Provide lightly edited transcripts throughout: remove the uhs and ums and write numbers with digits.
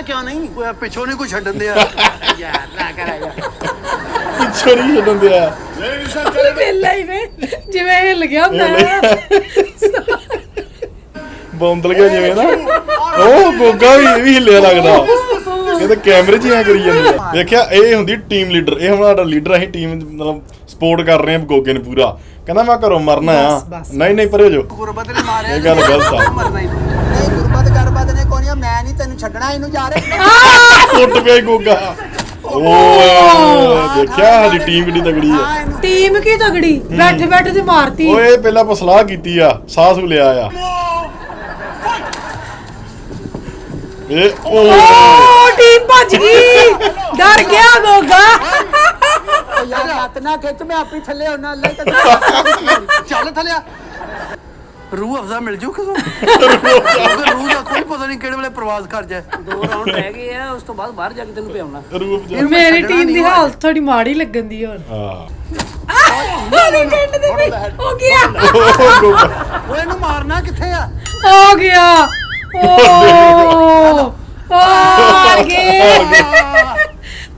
क्यों नहीं पिछों नहीं कुछ छड्डन दिया यार ना कर यार ਪਿੱਛੇ ਨਹੀਂ ਛੱਡਣ ਦਿਆ ਵੇਲਾ ਹੀ ਵੇ ਜਿਵੇਂ ਹਿੱਲ ਗਿਆ ਹੁੰਦਾ ਬੌਂਦਲ ਗਿਆ ਜਿਵੇਂ ਨਾ ਉਹ ਗੋਗਾ ਵੀ ਇਹ ਵੀ ਹਿੱਲਿਆ ਲੱਗਦਾ ਇਹ ਤਾਂ ਕੈਮਰੇ 'ਚ ਹੀ ਐ ਕਰੀ ਜਾਂਦੇ ਆ ਵੇਖਿਆ ਇਹ ਹੁੰਦੀ ਟੀਮ ਲੀਡਰ ਇਹ ਹੁਣ ਸਾਡਾ ਲੀਡਰ ਅਸੀਂ ਟੀਮ ਮਤਲਬ ਸਪੋਰਟ ਕਰ ਰਹੇ ਆ ਗੋਗੇ ਨੂੰ ਪੂਰਾ ਕਹਿੰਦਾ ਮੈਂ ਘਰੋਂ ਮਰਨਾ ਆ ਨਹੀਂ ਨਹੀਂ ਪਰੇ ਜੋ ਗੁਰਬਤ ਨੇ ਮਾਰਿਆ ਇਹ ਗੱਲ ਗਲਤ ਆ ਮਰਨਾ ਹੀ ਨਹੀਂ ਗੁਰਬਤ ਨੇ ਕੋਨੀਆ ਮੈਂ ਨਹੀਂ ਤੈਨੂੰ ਛੱਡਣਾ ਇਹਨੂੰ ਜਾ ਰਿਹਾ ਟੁੱਟ ਪਿਆ ਗੋਗਾ ਓਏ ਦੇਖਿਆ ਸਾਡੀ ਟੀਮ ਕਿੰਨੀ ਤਗੜੀ ਆ ਟੀਮ ਕੀ ਤਗੜੀ ਬੈਠੇ ਬੈਠੇ ਤੇ ਮਾਰਤੀ ਓਏ ਪਹਿਲਾਂ ਆਪਾਂ ਸਲਾਹ ਕੀਤੀ ਆ ਸਾਹ ਸੂ ਲਿਆ ਆ ਇਹ ਓ ਟੀਮ ਭੱਜ ਗਈ ਡਰ ਗਿਆ ਗੋਗਾ ਯਾਰ ਹੱਥ ਨਾ ਖਿੱਚ ਮੈਂ ਆਪੇ ਥੱਲੇ ਆਉਣਾ ਅੱਲਾ ਚੱਲ ਥਲਿਆ रूह अफजा मिल जू किसों रूह का कोई पता नहीं किहड़े वेले प्रवास कर जाए 2 राउंड रह गए हैं उस तो बाद बाहर जाके तेनू पियाउना ਰੂਪ ਜਾ ਮੇਰੀ ਟੀਮ ਦੀ ਹਾਲਤ ਥੋੜੀ ਮਾੜੀ ਲੱਗਣ ਦੀ ਹੁਣ ਹਾਂ ਮੇਰੇ ਟਿੰਡ ਦੇ ਵਿੱਚ ਹੋ ਗਿਆ ओए इनू मारना किथे आ ਹੋ ਗਿਆ ਓ ਹਾਰ ਗਏ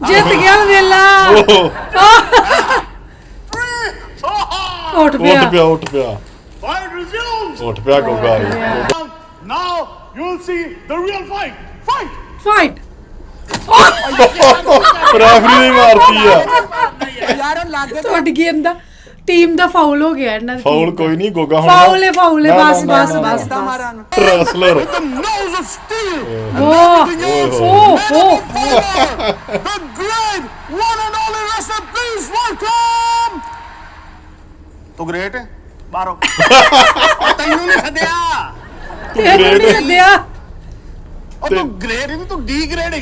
ਜਿੱਤ ਗਿਆ ਵੇਲਾ ਉੱਠ ਪਿਆ ਉੱਠ ਪਿਆ Fight resumes. ਉੱਠ ਪਿਆ Goga Now you'll see the real fight. Fight. Fight referee ਨੇ ਮਾਰਤੀ ਆ ਯਾਰ ਉਹ ਲੱਗ ਤੁਹਾਡੀ ਗੇਮ ਦਾ ਟੀਮ ਦਾ ਫਾਉਲ ਹੋ ਗਿਆ ਇਹਨਾਂ ਦੀ ਫਾਉਲ ਕੋਈ ਨਹੀਂ ਗੋਗਾ ਹੁਣ ਫਾਉਲ ਹੈ ਨਾ, ਬਸ ਨਾ, ਬਸ ਨਾ, ਬਸ ਤਾਂ ਮਾਰਾਂ ਨੂੰ wrestler The nose of steel. ਓ The great one and only wrestler. Please welcome. तू ग्रेट है बाहरों तैनू नहीं सदया ਤੈਨੂੰ ਨਹੀਂ ਸੱਦਿਆ और तू ग्रेट नहीं तू डी ग्रेड है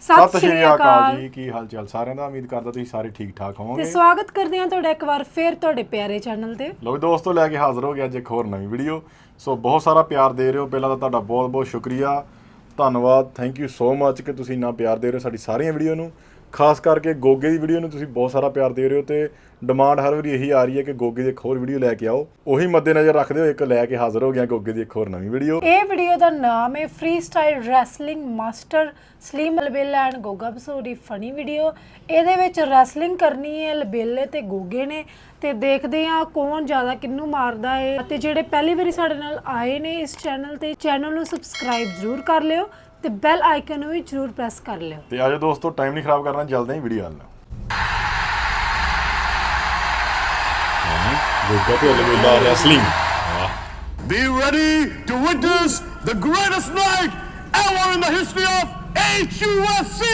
ਸਤਿ ਸ਼੍ਰੀ ਅਕਾਲ ਜੀ ਕੀ ਹਾਲ ਚਾਲ ਸਾਰਿਆਂ ਦਾ ਉਮੀਦ ਕਰਦਾ ਤੁਸੀਂ ਸਾਰੇ ਠੀਕ ਠਾਕ ਤੇ ਹੋਵੋਗੇ ਸਵਾਗਤ ਕਰਦੇ ਹਾਂ ਤੁਹਾਡਾ ਇੱਕ ਵਾਰ ਫੇਰ ਤੁਹਾਡੇ ਪਿਆਰੇ ਚੈਨਲ ਤੇ ਲੋ ਵੀ ਦੋਸਤੋ ਲੈ ਕੇ ਹਾਜ਼ਰ ਹੋ ਗਿਆ ਅੱਜ ਇੱਕ ਹੋਰ ਨਵੀਂ ਵੀਡੀਓ ਸੋ ਬਹੁਤ ਸਾਰਾ ਪਿਆਰ ਦੇ ਰਹੇ ਹੋ ਪਹਿਲਾਂ ਤਾਂ ਤੁਹਾਡਾ ਬਹੁਤ ਬਹੁਤ ਸ਼ੁਕਰੀਆ ਧੰਨਵਾਦ ਥੈਂਕ ਯੂ ਸੋ ਮੱਚ ਕਿ ਤੁਸੀਂ ਇੰਨਾ ਪਿਆਰ ਦੇ ਰਹੇ ਹੋ ਸਾਡੀ ਸਾਰੀਆਂ ਵੀਡੀਓ ਨੂੰ ਖਾਸ ਕਰਕੇ ਗੋਗੇ ਦੀ ਵੀਡੀਓ ਨੂੰ ਤੁਸੀਂ ਬਹੁਤ ਸਾਰਾ ਪਿਆਰ ਦੇ ਰਹੇ ਹੋ ਤੇ ਡਿਮਾਂਡ ਹਰ ਵਾਰੀ ਇਹੀ ਆ ਰਹੀ ਹੈ ਕਿ ਗੋਗੇ ਦੀ ਇੱਕ ਹੋਰ ਵੀਡੀਓ ਲੈ ਕੇ ਆਓ ਉਹੀ ਮੱਦੇਨਜ਼ਰ ਰੱਖਦੇ ਹੋ ਇੱਕ ਲੈ ਕੇ ਹਾਜ਼ਰ ਹੋ ਗਿਆ ਗੋਗੇ ਦੀ ਇੱਕ ਹੋਰ ਨਵੀਂ ਵੀਡੀਓ ਇਹ ਵੀਡੀਓ ਦਾ ਨਾਮ ਹੈ freestyle wrestling master Salim Albela and Goga Basori funny video ਇਹਦੇ ਵਿੱਚ ਰੈਸਲਿੰਗ ਕਰਨੀ ਹੈ ਅਲਬੇਲੇ ਤੇ ਗੋਗੇ ਨੇ ਤੇ ਦੇਖਦੇ ਆ ਕੌਣ ਜ਼ਿਆਦਾ ਕਿੰਨੂੰ ਮਾਰਦਾ ਹੈ ਤੇ ਜਿਹੜੇ ਪਹਿਲੀ ਵਾਰੀ ਸਾਡੇ ਨਾਲ ਆਏ ਨੇ ਇਸ ਚੈਨਲ ਤੇ ਚੈਨਲ ਨੂੰ ਸਬਸਕ੍ਰਾਈਬ ਜ਼ਰੂਰ ਕਰ ਲਿਓ ਤੇ ਬੈਲ ਆਈਕਨ ਨੂੰ ਵੀ ਜ਼ਰੂਰ ਪ੍ਰੈਸ ਕਰ ਲਿਓ ਤੇ ਆਜੋ ਦੋਸਤੋ ਟਾਈਮ ਨਹੀਂ ਖਰਾਬ ਕਰਨਾ ਜਲਦੀ ਹੀ ਵੀਡੀਓ ਆਲਣਾ ਗੋਗਾ ਤੇ ਅਲਬੇਲਾ wrestling Be ready to witness the greatest night ever in the history of HUFC.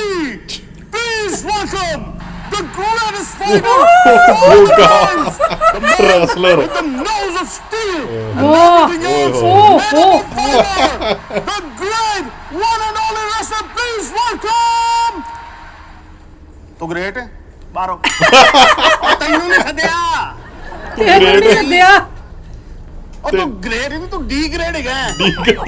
Please welcome the greatest fighter of all time, the man Wrestler. with the nose of steel, and Oh, everything else, oh, man oh. of power, the great one and only wrestler. Please welcome. तू great है बाहरों तैनू नहीं सदया ਤੈਨੂੰ ਨਹੀਂ ਸੱਦਿਆ और तू ग्रेट नहीं तू डी ग्रेड है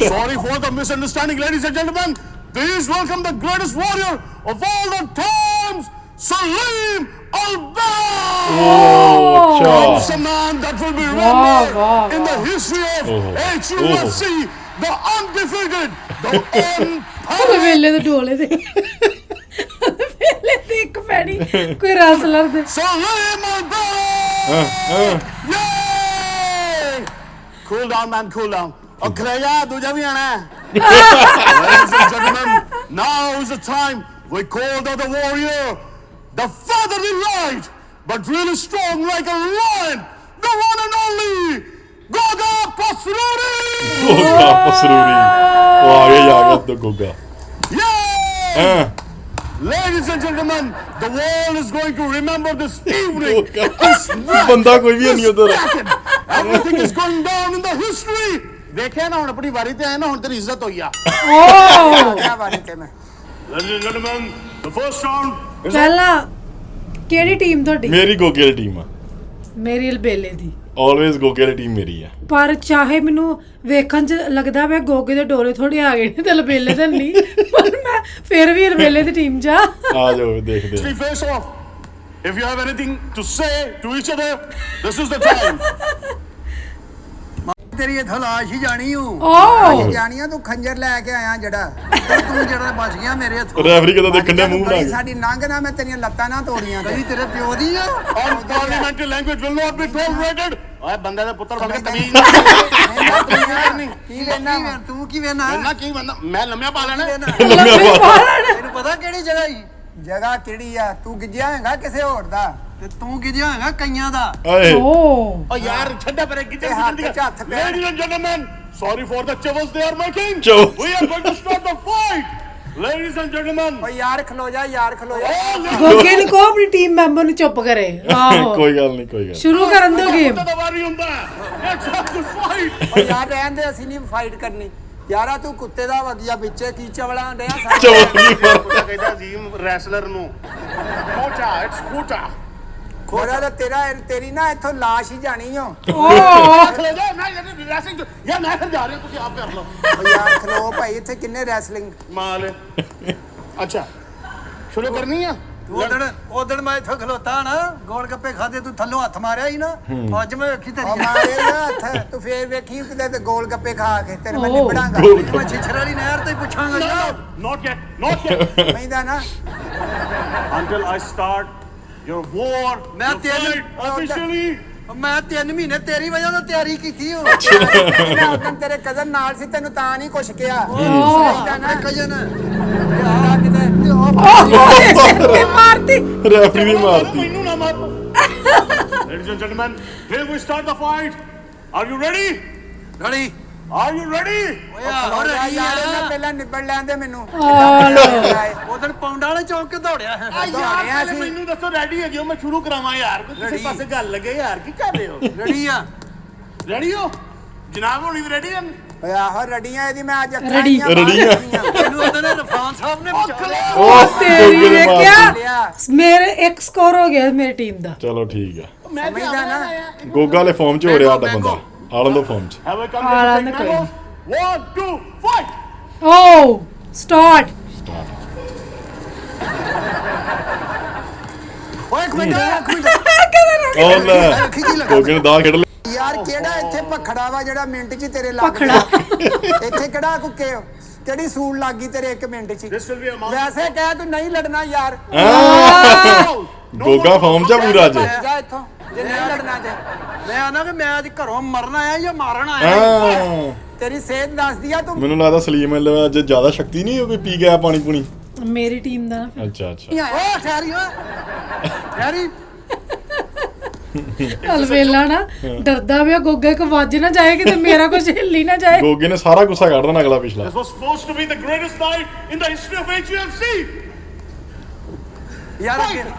Sorry for the misunderstanding, ladies and gentlemen. Please welcome the greatest warrior of all the times, Salim Al-Bell. ਅੱਛਾ It's a man that will be remembered wow, in the history of HUFC, the undefeated, the unparalleled. ਅਲਬੇਲੇ ਦੇ ਡੋਲੇ ਤੇ ਅਲਬੇਲੇ ਤੇ ਇੱਕ ਪੈਣੀ ਕੋਈ wrestler ਦੇ Salim Al-Bell. Yay! Cool down, man, cool down. और खरेगा दूजा भी आना है. Ladies and gentlemen, now is the time we called out the warrior, the fatherly light, but really strong like a lion, the one and only Goga Pasruri. Goga ਪਸਰੂਰੀ ਉਹ ਆ ਗਿਆ ਤੇ Goga Yay! Ladies and gentlemen, the world is going to remember this evening. This night, ਬੰਦਾ ਕੋਈ ਵੀ ਨਹੀਂ ਉਧਰ second. Everything is going down in the history. देखिए ना, अपनी बारी ते आए ना, हुण तेरी इज्जत होई आ. ਕਿਆ ਬਾਤ ਹੈ ਮੈਂ Ladies and gentlemen, the first round is ਪਹਿਲਾਂ ਕਿਹੜੀ ਟੀਮ ਤੁਹਾਡੀ ਮੇਰੀ ਗੋਗੇ ਦੀ ਟੀਮ ਆ ਮੇਰੀ ਅਲਬੇਲੇ ਦੀ ਆਲਵੇਜ਼ ਗੋਗੇ ਦੀ ਟੀਮ ਮੇਰੀ ਆ ਪਰ ਚਾਹੇ ਮੈਨੂੰ ਵੇਖਣ 'ਚ ਲੱਗਦਾ ਪਿਆ ਗੋਗੇ ਦੇ ਡੋਲੇ ਥੋੜੇ ਆ ਗਏ ਨੇ ਤੇ ਅਲਬੇਲੇ ਦੇ ਨਹੀਂ ਪਰ ਮੈਂ ਫਿਰ ਵੀ ਅਲਬੇਲੇ ਦੀ ਟੀਮ 'ਚ ਆ ਆ ਜਾਓ ਦੇਖਦੇ actually face off. If you have anything to say to each other, this is the time. ਤੇਰੀ ਇੱਥੋਂ ਲਾਸ਼ ਹੀ ਜਾਣੀ ਹੂੰ ਓ ਜਾਣੀਆਂ ਤੂੰ ਖੰਜਰ ਲੈ ਕੇ ਆਇਆ ਜਿਹੜਾ ਤੂੰ ਜਿਹੜਾ ਬਚ ਗਿਆ ਮੇਰੇ ਹੱਥੋਂ ਰੈਫਰੀ ਕਦੋਂ ਦੇਖਣ ਦੇ ਮੂੰਹ ਬਣਾ ਕੇ ਸਾਡੀ ਨੰਗ ਨਾ ਮੈਂ ਤੇਰੀਆਂ ਲੱਤਾਂ ਨਾ ਤੋੜੀਆਂ ਤੇ ਕਦੀ ਤੇਰੇ ਪਿਓ ਦੀ ਆ On parliamentary language will not be tolerated. ਓਏ ਬੰਦੇ ਦਾ ਪੁੱਤਰ ਬਣ ਕੇ ਤਮੀਜ਼ ਨਹੀਂ ਕੀ ਲੈਣਾ ਵਾ? ਤੂੰ ਕੀ ਵੇਨਾ ਨਾ ਕੀ ਬੰਦਾ ਮੈਂ ਲੰਮਿਆ ਪਾ ਲੈਣਾ ਤੈਨੂੰ ਪਤਾ ਕਿਹੜੀ ਜਗ੍ਹਾ ਹੀ ਜਗ੍ਹਾ ਕਿਹੜੀ ਆ ਤੂੰ ਗਿੱਜਿਆ ਹੈਗਾ ਕਿਸੇ ਹੋਰ ਦਾ ਤੇ ਤੂੰ ਕਿਹਦਾ ਹੈਗਾ ਕਈਆਂ ਦਾ ਆਏ ਓ ਓ ਯਾਰ ਛੱਡਾ ਪਰੇ ਕਿਤੇ ਹੱਥ ਚ ਹੱਥ ਪੈ Ladies and gentlemen, sorry for the troubles they are making. Chavo. We are going to start the fight. Ladies and gentlemen. ਓ ਯਾਰ ਖਲੋ ਜਾ ਯਾਰ ਖਲੋ ਜਾ ਗੋਗੇ ਨੂੰ ਕੋ ਆਪਣੀ ਟੀਮ ਮੈਂਬਰ ਨੂੰ ਚੁੱਪ ਕਰੇ ਆਹੋ ਕੋਈ ਗੱਲ ਨਹੀਂ ਕੋਈ ਗੱਲ ਸ਼ੁਰੂ ਕਰਨ ਦਿਓ ਗੇਮ ਤਾਂ ਵਾਰੀ ਹੁੰਦਾ Let's have to fight. ਓ ਯਾਰ ਰਹਿਣ ਦੇ ਅਸੀਂ ਨਹੀਂ ਫਾਈਟ ਕਰਨੀ ਯਾਰਾ ਤੂੰ ਕੁੱਤੇ ਦਾ ਵਧੀਆ ਵਿੱਚੇ ਕੀ ਚਵਲਾਂ ਡਿਆ ਉਹਦਾ ਕਹਿੰਦਾ ਅਜ਼ੀਮ ਰੈਸਲਰ ਨੂੰ ਕੋਚਾ ਇਟਸ ਕੋਚਾ ਖੋਰਾ ਦਾ ਤੇਰੀ ਨਾ ਇੱਥੋਂ ਲਾਸ਼ ਹੀ ਜਾਣੀ ਓ ਓ ਖਲੋ ਜਾ ਮੈਂ ਰੈਸਲਿੰਗ ਯਾਰ ਮੈਂ ਫਿਰ ਜਾ ਰਿਹਾ ਤੁਸੀਂ ਆਪ ਕਰ ਲਓ ਓ ਯਾਰ ਖਲੋ ਭਾਈ ਇੱਥੇ ਕਿੰਨੇ ਰੈਸਲਿੰਗ ਮਾਲ ਅੱਛਾ ਸ਼ੁਰੂ ਕਰਨੀ ਆ ਉਦਣ ਮੈਂ ਇੱਥੋਂ ਖਲੋਤਾ ਨਾ ਗੋਲ ਗੱਪੇ ਖਾਦੇ ਤੂੰ ਥੱਲੋਂ ਹੱਥ ਮਾਰਿਆ ਸੀ ਨਾ ਅੱਜ ਮੈਂ ਵੇਖੀ ਓ ਤੇਰੀ ਮਾਰੇ ਨਾ ਹੱਥ ਤੂੰ ਫੇਰ ਵੇਖੀ ਕਿਤੇ ਤੇ ਗੋਲ ਗੱਪੇ ਖਾ ਕੇ ਤੇਰੇ ਮੈਂ ਓ। ਨਿਬੜਾਂਗਾ ਮੈਂ ਛਿਛਰ ਵਾਲੀ ਨਹਿਰ ਤੇ ਪੁੱਛਾਂਗਾ ਜਾ not yet ਮੈਂਦਾ ਨਾ until I start your war ਮੈਂ your ਤੇਰੀ- fight officially ਮੈਂ 3 ਮਹੀਨੇ ਤੇਰੀ ਵਜ੍ਹਾ ਤੋਂ ਤਿਆਰੀ ਕੀਤੀ ਹੋ ਮੈਂ ਉਦੋਂ ਤੇਰੇ ਕਜ਼ਨ ਨਾਲ ਸੀ ਤੈਨੂੰ ਤਾਂ ਨਹੀਂ ਕੁਛ ਕਿਹਾ ਮੈਂਦਾ ਨਾ ਕਜਨ ਯਾਰ ਕਿਤੇ ਤੇ ਮਾਰਤੀ ਰੈਫਰੀ ਵੀ ਮਾਰਤੀ ਮੈਨੂੰ ਨਾ ਮਾਰ Ladies and gentlemen, here we start the fight. Are you ready? ਰੜੀ Are you ready? ਓਏ ਹੋਰ ਯਾਰ ਇਹਨਾਂ ਪਹਿਲਾਂ ਨਿਬੜ ਲੈਂਦੇ ਮੈਨੂੰ ਉਦਣ ਪੌਂਡਾਂ ਵਾਲੇ ਚੌਕ ਕੇ ਦੌੜਿਆ ਹੈ ਦੌੜਿਆ ਸੀ। ਮੈਨੂੰ ਦੱਸੋ ਰੈਡੀ ਹੈਗੇ ਹੋ ਮੈਂ ਸ਼ੁਰੂ ਕਰਾਵਾਂ ਯਾਰ ਕਿਸੇ Ready. ਪਾਸੇ ਗੱਲ ਲੱਗੇ ਯਾਰ ਕੀ ਕਰ ਰਹੇ ਹੋ ਰੜੀ ਆ ਰੈਡੀ ਹੋ ਜਨਾਬ ਹੋਣੀ ਵੀ ਰੈਡੀ ਹਨ ਓਏ ਆਹੋ ਰੜੀਆਂ ਇਹਦੀ ਮੈਂ ਅੱਜ ਅੱਖਾਂ ਰੜੀ। ਮੈਨੂੰ ਉਦਣ ਰਫਾਨ ਸਾਹਿਬ ਨੇ ਬਚਾਇਆ ਉਹ ਤੇਰੀ ਗੋਗੇ ਨੇ ਮਾਰਤੀ। ਵੇਖਿਆ ਮੇਰੇ ਇੱਕ ਸਕੋਰ ਹੋ ਗਿਆ ਮੇਰੀ ਟੀਮ ਦਾ ਚਲੋ ਠੀਕ ਆ ਮੈਂ ਸਮਝਦਾ ਨਾ ਗੋਗਾ ਵਾਲੇ ਫਾਰਮ 'ਚ ਹੋ ਰਿਹਾ ਸਾਡਾ ਬੰਦਾ ਆਲਮ ਦਾ ਫਾਰਮ 'ਚ have a come ਆਲਾ to ਨਾ take ਕੋਈ। mangoes. 1 2 fight ਓ ਸਟਾਰਟ ਓਏ ਇੱਕ ਮਿੰਟ ਉਹ ਲੈ ਗੋਗੇ ਨੇ ਦਾ ਖੇਡ ਲਿਆ ਯਾਰ ਕਿਹੜਾ ਇੱਥੇ ਭਖੜਾ ਵਾ ਜਿਹੜਾ ਮਿੰਟ 'ਚ ਹੀ ਤੇਰੇ ਲੱਗ ਭਖੜਾ। ਇੱਥੇ ਕਿਹੜਾ ਕੁੱਕੇ ਕਿਹੜੀ ਸੂਲ ਲੱਗ ਗਈ ਤੇਰੇ 1 ਮਿੰਟ 'ਚ ਹੀ? this will be a mount ਵੈਸੇ ਕਹਿ ਤੂੰ ਨਹੀਂ ਲੜਨਾ ਯਾਰ ਗੋਗਾ ਫਾਰਮ 'ਚ ਆ ਪੂਰਾ ਅੱਜ ਜਾ ਇੱਥੋਂ ਜੇ ਨਹੀਂ ਲੜਨਾ ਤੇ ਮੈਂ ਆਨਾ ਕਿ ਮੈਂ ਅੱਜ ਘਰੋਂ ਮਰਨ ਆਇਆ ਜਾਂ ਮਾਰਨ ਆਇਆ ਹਾਂ ਤੇਰੀ ਸਿਹਤ ਦੱਸਦੀ ਆ ਤੂੰ ਮੈਨੂੰ ਲੱਗਦਾ ਸਲੀਮ ਅਲ ਅੱਜ ਜ਼ਿਆਦਾ ਸ਼ਕਤੀ ਨਹੀਂ ਹੋ ਕੋਈ ਪੀ ਗਿਆ ਪਾਣੀ ਪੂਣੀ ਮੇਰੀ ਟੀਮ ਦਾ ਨਾ ਅੱਛਾ ਅੱਛਾ ਓ ਠਹਿਰੀ ਓ ਠਹਿਰੀ ਅਲਵੇਲਾ ਨਾ ਡਰਦਾ ਪਿਆ ਗੋਗੇ ਕੋ ਵੱਜ ਨਾ ਜਾਏ ਕਿਤੇ ਮੇਰਾ ਕੁਝ ਹਿੱਲੀ ਨਾ ਜਾਏ ਗੋਗੇ ਨੇ ਸਾਰਾ ਗੁੱਸਾ ਕੱਢ ਦੇਣਾ ਅਗਲਾ ਪਿਛਲਾ this was supposed to be the greatest night in the history of HUFC ਯਾਰ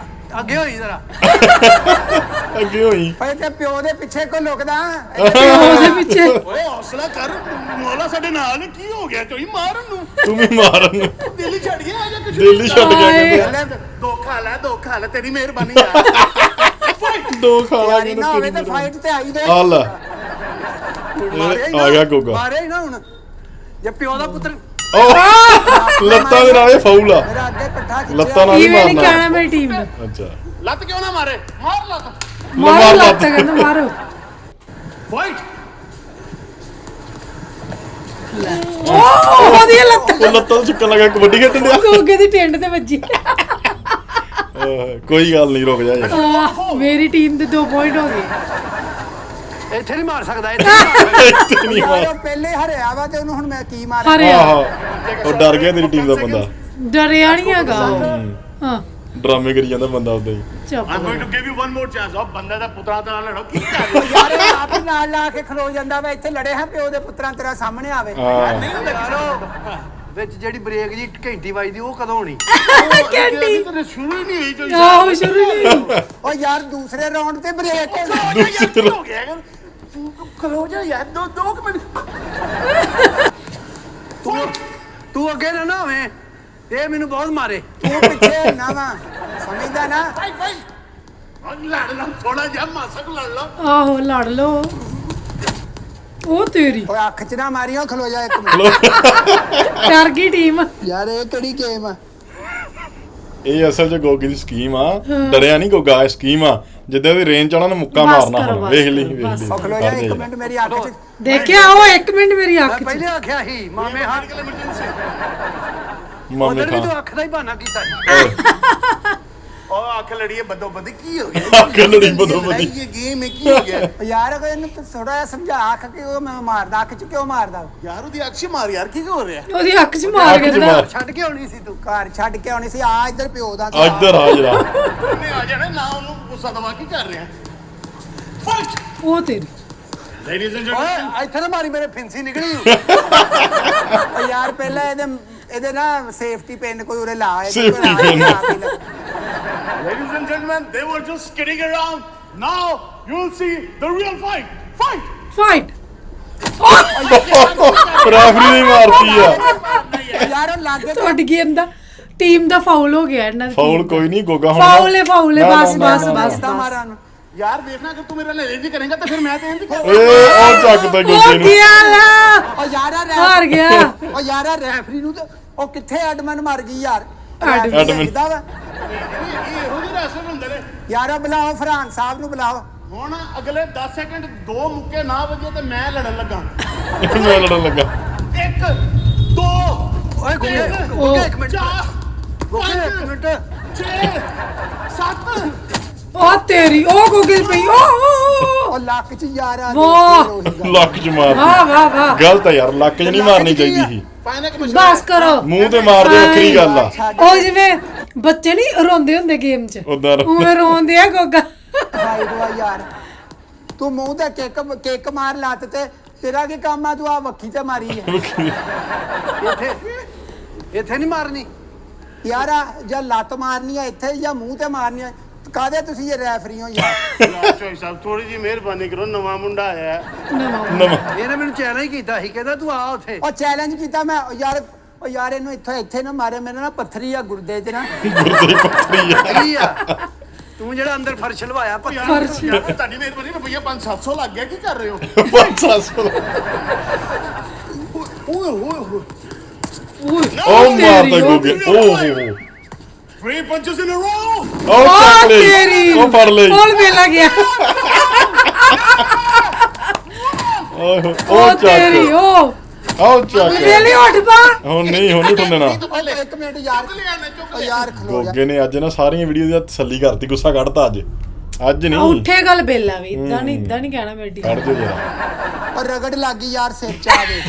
ਅੱਗੇ ਹੋਈ ਜ਼ਰਾ ਅੱਗੇ ਹੋਈ ਓਏ ਤੇ ਪਿਓ ਦੇ ਪਿੱਛੇ ਕੋ ਲੁਕਦਾ ਉਹਦੇ ਪਿੱਛੇ ਓਏ ਹੌਸਲਾ ਕਰ ਮੌਲਾ ਸਾਡੇ ਨਾਲ ਨੇ ਕੀ ਹੋ ਗਿਆ ਕੋਈ ਮਾਰਨ ਨੂੰ ਤੂੰ ਵੀ ਮਾਰਨ ਦਿੱਲੀ ਛੱਡ ਗਿਆ ਆ ਜਾ ਕੁਝ ਦਿੱਲੀ ਛੱਡ ਗਿਆ ਕਹਿੰਦੇ ਪਹਿਲੇ ਦੋ ਖਾ ਲੈ ਤੇਰੀ ਮਿਹਰਬਾਨੀ ਯਾਰ ਦੋ ਖਾਲਾ ਯਾਰੀ ਨਾ ਹੋਵੇ ਤੇ ਫਾਈਟ ਤੇ ਆਈ ਦੇ ਆ ਲੈ ਮਾਰਿਆ ਹੀ ਆ ਗਿਆ ਗੋਗਾ ਮਾਰਿਆ ਹੀ ਨਾ ਹੁਣ ਜੇ ਪਿਓ ਦਾ ਪੁੱਤਰ ਉਹ ਲੱਤਾਂ ਦੇ ਨਾਲ ਇਹ ਫਾਉਲ ਆ ਮੇਰਾ ਅੱਗੇ ਪੱਠਾ ਲੱਤਾਂ ਨਾਲ ਨਹੀਂ ਇਵੇਂ ਨਹੀਂ ਮਾਰਨਾ ਕਹਿਣਾ ਮੇਰੀ ਟੀਮ ਦਾ ਅੱਛਾ ਲੱਤ ਕਿਉਂ ਨਾ ਮਾਰੇ ਮਾਰ ਲੱਤ ਮਾਰੋ ਲੱਤ ਕਹਿੰਦਾ ਮਾਰੋ ਫਾਈਟ ਉਹਦੀ ਲੱਤ ਉਹ ਲੱਤਾਂ ਤੋਂ ਚੁੱਕਣ ਲੱਗਾ ਕਬੱਡੀ ਖੇਡਣ ਡਿਆ ਗੋਗੇ ਦੀ ਟਿੰਡ ਤੇ ਵੱਜੀ ਕੋਈ ਗੱਲ ਨਹੀਂ ਰੁਕ ਜਾ ਯਾਰ ਮੇਰੀ ਟੀਮ ਦੇ 2 ਪੁਆਇੰਟ ਹੋ ਗਏ ਇੱਥੇ ਨਹੀਂ ਮਾਰ ਸਕਦਾ ਇੱਥੇ ਨਹੀਂ ਮਾਰ ਇੱਥੇ ਨਹੀਂ ਮਾਰ ਉਹ ਪਹਿਲੇ ਹਰਿਆ ਵਾ ਤੇ ਉਹਨੂੰ ਹੁਣ ਮੈਂ ਕੀ ਮਾਰਾਂ ਹਰਿਆ ਆਹੋ ਉਹ ਡਰ ਗਿਆ ਤੇਰੀ ਟੀਮ ਦਾ ਬੰਦਾ ਡਰਿਆ ਨਹੀਂ ਹੈਗਾ ਹਾਂ ਡਰਾਮੇ ਕਰੀ ਜਾਂਦਾ ਬੰਦਾ ਉਦਾਂ ਹੀ ਚੁੱਪ I'm going to give you one more chance ਉਹ ਬੰਦੇ ਦਾ ਪੁੱਤਰਾ ਦਾ ਨਾਲ ਲੜੋ ਕੀ ਕਰ ਰਹੇ ਹੋ ਯਾਰ ਇਹ ਆਪ ਹੀ ਨਾਲ ਲਾ ਕੇ ਖਲੋ ਜਾਂਦਾ ਵਾ ਇੱਥੇ ਲੜੇ ਹਾਂ ਪਿਓ ਦੇ ਪੁੱਤਰਾਂ ਤੇਰਾ ਸਾਹਮਣੇ ਆਵੇ ਹਾਂ ਨਹੀਂ ਹੁੰਦਾ ਯਾਰੋ ਵਿੱਚ ਜਿਹੜੀ ਬ੍ਰੇਕ ਜੀ ਘੰਟੀ ਵੱਜਦੀ ਉਹ ਕਦੋਂ ਹੋਣੀ ਕੈਂਡੀ ਤਾਂ ਸ਼ੁਰੂ ਹੀ ਨਹੀਂ ਹੋਈ ਕੋਈ ਆਹੋ ਸ਼ੁਰੂ ਨਹੀਂ ਓ ਯਾਰ ਦੂਸਰੇ ਰਾਉਂਡ ਤੇ ਬ੍ਰੇਕ ਹੋ ਯਾਰ ਹੋ ਗਿਆ ਯਾਰ ਤੂੰ ਖਲੋ ਜਾ ਯਾਰ ਦੋ ਮਿੰਟ ਤੂੰ ਅੱਗੇ ਨਾ ਨਾ ਹੋਵੇਂ ਇਹ ਮੈਨੂੰ ਬਹੁਤ ਮਾਰੇ ਤੂੰ ਪਿੱਛੇ ਨਾ ਵਾ ਸਮਝਦਾ ਨਾ ਲੜ ਲਾ ਥੋੜਾ ਜਿਹਾ ਮਾਸਕ ਲੜ ਲਾ ਆਹੋ ਲੜ ਲੋ ਉਹ ਤੇਰੀ ਓਏ ਅੱਖ 'ਚ ਨਾ ਮਾਰੀਓ ਖਲੋ ਜਾ 1 ਮਿੰਟ ਡਰ ਗਈ ਟੀਮ ਯਾਰ ਇਹ ਕਿਹੜੀ ਗੇਮ ਆ ਇਹ ਅਸਲ 'ਚ ਗੋਗੇ ਦੀ ਸਕੀਮ ਆ ਡਰਿਆ ਨਹੀਂ ਗੋਗਾ ਇਹ ਸਕੀਮ ਆ ਜਿੱਦਾਂ ਉਹਦੀ ਰੇਂਜ ਆਉਣਾ ਨਾ ਮੁੱਕਾ ਬਸ ਮਾਰਨਾ ਕਰੋ, ਹੁਣ ਬਸ ਵੇਖ ਲਈ ਕਰੋ, ਵੇਖ ਬਸ। ਲਈ ਉਹ ਖਲੋ ਜਾ ਇੱਕ ਮਿੰਟ ਮੇਰੀ ਅੱਖ 'ਚ ਦੇਖਿਆ ਉਹ 1 ਮਿੰਟ ਮੇਰੀ ਅੱਖ ਮੈਂ 'ਚ ਪਹਿਲੇ ਆਖਿਆ ਸੀ ਮਾਮੇ ਹਾਂ ਮਾਮੇ ਉਧਰ ਵੀ ਖਾਂ ਤੂੰ ਅੱਖ ਦਾ ਹੀ ਬਹਾਨਾ ਕੀਤਾ ਸੀ ਉਹ ਅੱਖ ਲੜੀਏ ਬੱਦੋ ਬੱਦੀ ਕੀ ਹੋ ਗਿਆ ਅੱਖ ਲੜੀ ਬਦੋ ਬਦੀ ਇਹ ਗੇਮ ਹੈ ਕੀ ਹੋ ਗਿਆ ਯਾਰ ਅਗਰ ਇਹਨੂੰ ਥੋੜਾ ਜਿਹਾ ਸਮਝਾ ਅੱਖ ਕਿ ਉਹ ਮੈਂ ਮਾਰਦਾ ਅੱਖ 'ਚ ਕਿਉਂ ਮਾਰਦਾ ਯਾਰ ਉਹਦੀ ਅੱਖ 'ਚ ਮਾਰ ਯਾਰ ਕੀ ਹੋ ਰਿਹਾ ਉਹਦੀ ਅੱਖ 'ਚ ਮਾਰ ਅੱਖ 'ਚ ਕੇ ਮਾਰ। ਛੱਡ ਕੇ ਆਉਣੀ ਸੀ ਤੂੰ ਘਰ ਛੱਡ ਕੇ ਆਉਣੀ ਸੀ ਆ ਇੱਧਰ ਪਿਓ ਦਾ ਤੇ ਇੱਧਰ ਆ ਜਰਾ ਉਹਨੇ ਆ ਜਾਣਾ ਨਾ ਉਹਨੂੰ ਗੁੱਸਾ ਦਵਾ ਕੀ ਕਰ ਰਿਹਾ ਫਾਈਟ ਉਹ ਤੇਰੀ ਲੇਡੀਜ਼ ਐਂਡ ਓਏ ਇੱਥੇ ਨਾ ਮਾਰੀ ਮੇਰੇ ਫਿੰਸੀ ਨਿਕਲੀ ਉਹ ਯਾਰ ਪਹਿਲਾਂ ਇਹਦੇ ਨਾ ਸੇਫਟੀ ਪਿੰਨ ਕੋਈ ਉਰੇ ਲਾ ਇਹਦੇ ਕੋਲ Safety pin. Ladies and gentlemen, they were just kidding around. Now you'll see the real fight. Fight! Fight referee ਨੇ ਮਾਰਤੀ ਆ ਯਾਰ ਉਹ ਲਾਗੇ ਤੁਹਾਡੀ ਗੇਮ ਦਾ ਟੀਮ ਦਾ ਫਾਉਲ ਹੋ ਗਿਆ ਇਹਨਾਂ ਦੀ ਫਾਉਲ ਕੋਈ ਨਹੀਂ ਗੋਗਾ ਹੁਣ ਫਾਉਲ ਹੈ ਫਾਉਲ ਹੈ ਨਾ, ਬਸ ਨਾ, ਬਸ ਨਾ, ਬਸ ਰਸਤਾ ਮਾਰਾਂ ਨੂੰ यार देखना अगर तू मेरा लेने भी करेगा तो फिर मैं तो भी ਓਏ ਉਹ ਚੱਕਦਾ ਉਹ ਗੋਗੇ ਨੂੰ ਗਿਆ ਲਾ ਉਹ ਯਾਰਾ ਹਾਰ ਗਿਆ ਉਹ ਯਾਰਾ ਰੈਫਰੀ ਨੂੰ ਤੇ ਉਹ ਕਿੱਥੇ ਐਡਮਨ ਮਰ ਗਈ ਯਾਰ ਐਡਮਨ। ਰੈਫਰੀ ਕਿੱਦਾਂ ਵਾ ये हो गया ऐसे होंगे ने ਯਾਰਾ ਬੁਲਾਓ ਫਰਹਾਨ ਸਾਹਿਬ ਨੂੰ ਬੁਲਾਓ ਹੁਣ ਅਗਲੇ 10 ਸੈਕਿੰਡ ਦੋ ਮੁੱਕੇ ਨਾ ਵੱਜੇ ਤੇ ਮੈਂ ਲੜਨ ਲੱਗਾ ਮੈਂ ਲੜਨ ਲੱਗਾ 1 2 ਓਏ ਗੁੱਗੇ ਗੁੱਗੇ ਇੱਕ ਮਿੰਟ ਗੁੱਗੇ ਇੱਕ ਮਿੰਟ 6 7 ਉਹ ਤੇਰੀ ਉਹ ਗੋਗਲ ਪਈ ਉਹ ਉਹ ਲੱਕ 'ਚ ਯਾਰਾ ਵਾਹ। ਲੱਕ ਚ ਮਾਰ ਵਾਹ ਵਾਹ ਵਾਹ ਗਲਤ ਆ ਯਾਰ ਲੱਕ ਚ ਨਹੀਂ ਮਾਰਨੀ ਚਾਹੀਦੀ ਸੀ ਪਾਇਨੇ ਕਿ ਬਸ ਕਰੋ ਮੂੰਹ ਤੇ ਮਾਰ ਦੇ ਵੱਖਰੀ ਗੱਲ ਆ ਉਹ ਜਿਵੇਂ ਬੱਚੇ ਨਹੀਂ ਰੋਂਦੇ ਹੁੰਦੇ ਗੇਮ 'ਚ ਉਦਾਂ ਉਵੇਂ ਰੋਂਦੇ ਆ ਗੋਗਾ ਹਾਈਡਵਾ ਯਾਰ ਤੂੰ ਮੂੰਹ ਤੇ ਕਿੱਕ ਮਾਰ ਲੱਤ ਤੇ ਤੇਰਾ ਕੀ ਕੰਮ ਆ ਤੂੰ ਆ ਵੱਖੀ ਤੇ ਮਾਰੀ ਹੈ ਇੱਥੇ ਇੱਥੇ ਨਹੀਂ ਮਾਰਨੀ ਯਾਰ ਆ ਜਾਂ ਲੱਤ ਮਾਰਨੀ ਆ ਇੱਥੇ ਜਾਂ ਮੂੰਹ ਤੇ ਮਾਰਨੀ ਆ ਕਾਹਦੇ ਤੁਸੀਂ ਇਹ ਰੈਫਰੀ ਹੋ ਯਾਰ ਚੋਈ ਸਾਹਿਬ ਥੋੜੀ ਜੀ ਮਿਹਰਬਾਨੀ ਕਰੋ ਨਵਾਂ ਮੁੰਡਾ ਆਇਆ ਹੈ ਨਵਾਂ ਇਹਨੇ ਮੈਨੂੰ ਚੈਲੰਜ ਕੀਤਾ ਸੀ ਕਹਿੰਦਾ ਤੂੰ ਆ ਉੱਥੇ ਉਹ ਚੈਲੰਜ ਕੀਤਾ ਮੈਂ ਉਹ ਯਾਰ ਇਹਨੂੰ ਇੱਥੇ ਨਾ ਮਾਰੇ ਮੇਰੇ ਨਾ ਪੱਥਰੀ ਆ ਗੁਰਦੇ 'ਚ ਨਾ ਗੁਰਦੇ ਪੱਥਰੀ ਆ ਕੀ ਆ ਤੂੰ ਜਿਹੜਾ ਅੰਦਰ ਫਰਸ਼ ਲਵਾਇਆ ਪੱਥਰ ਯਾਰ ਤੁਹਾਡੀ ਮਿਹਰਬਾਨੀ ਰੁਪਈਆ 5-700 ਲੱਗ ਗਿਆ ਕੀ ਕਰ ਰਹੇ ਹੋ 500 ਓਏ ਉਹ ਮਾਰਦਾ ਗੋਗੇ ਓਹ 3 punches in a row ਉਹ ਚੱਕ ਲਈ ਤੇਰੀ ਉਹ ਫੜ ਲਈ ਉਹ ਵੇਲਾ ਗਿਆ ਉਹ ਉਹ ਤੇਰੀ ਚੱਕ ਉਹ ਉਹ ਚੱਕ ਵੇਲੇ ਉੱਠ ਪਾ ਹੁਣ ਨਹੀਂ ਉੱਠਣ ਦੇਣਾ ਇੱਕ ਮਿੰਟ ਯਾਰ ਉਹ ਯਾਰ ਖਲੋ ਜਾ ਗੋਗੇ ਨੇ ਅੱਜ ਨਾ ਸਾਰੀਆਂ ਵੀਡੀਓ ਦੀ ਤਸੱਲੀ ਕਰਤੀ ਗੁੱਸਾ ਕੱਢਤਾ ਅੱਜ ਨਹੀਂ ਉੱਠੇ ਗੱਲ ਬੇਲਾ ਵੀ ਇਦਾਂ ਨਹੀਂ ਕਹਿਣਾ ਮੇਡੀ ਕੱਢ ਦਿਓ ਜਰਾ ਔਰ ਰਗੜ ਲੱਗੀ ਯਾਰ ਸਿਰ 'ਚ ਆ ਦੇਖ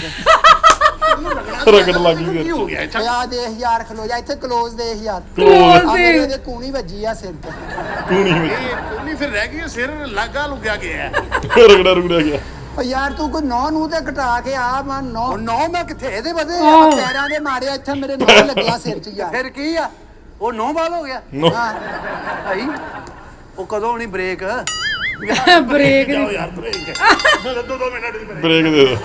ਰਗੜ ਲੱਗੀ ਕੀ ਹੋ ਗਿਆ ਓਏ ਆ ਦੇਖ ਯਾਰ ਖਲੋ ਜਾ ਇੱਥੇ ਕਲੋਜ਼ ਦੇਖ ਯਾਰ Close ਆ ਦੇਖ। ਮੇਰੇ ਕੂਣੀ ਵੱਜੀ ਆ ਸਿਰ ਤੇ ਕੂਣੀ ਵਿੱਚ ਇਹ ਕੋਨੀ ਫਿਰ ਰਹਿ ਗਈ ਸਿਰ ਲਾਗਾ ਲੁਕਿਆ ਗਿਆ ਹੈ ਰਗੜਾ ਰੁਗੜਾ ਗਿਆ ਓ ਯਾਰ ਤੂੰ ਕੋਈ ਨੌ ਨੂੰ ਤੇ ਕਟਾ ਕੇ ਆ ਮੈਂ ਨੌ ਮੈਂ ਕਿੱਥੇ ਇਹਦੇ ਵਧੇ ਆਹ। ਪੈਰਾਂ ਦੇ ਮਾਰਿਆ ਇੱਥੇ ਮੇਰੇ ਨੌ ਲੱਗਿਆ ਸਿਰ 'ਚ ਯਾਰ ਫਿਰ ਕੀ ਆ ਉਹ 9 ਬਾਲ ਹੋ ਗਿਆ ਨੋ ਹਾਂ ਭਾਈ ਉਹ ਕਦੋਂ ਹੋਣੀ ਬ੍ਰੇਕ ਬ੍ਰੇਕ ਜਾਓ ਯਾਰ ਬ੍ਰੇਕ 2 ਮਿੰਟ ਦੀ ਬ੍ਰੇਕ ਬ੍ਰੇਕ ਦੇ ਦੋ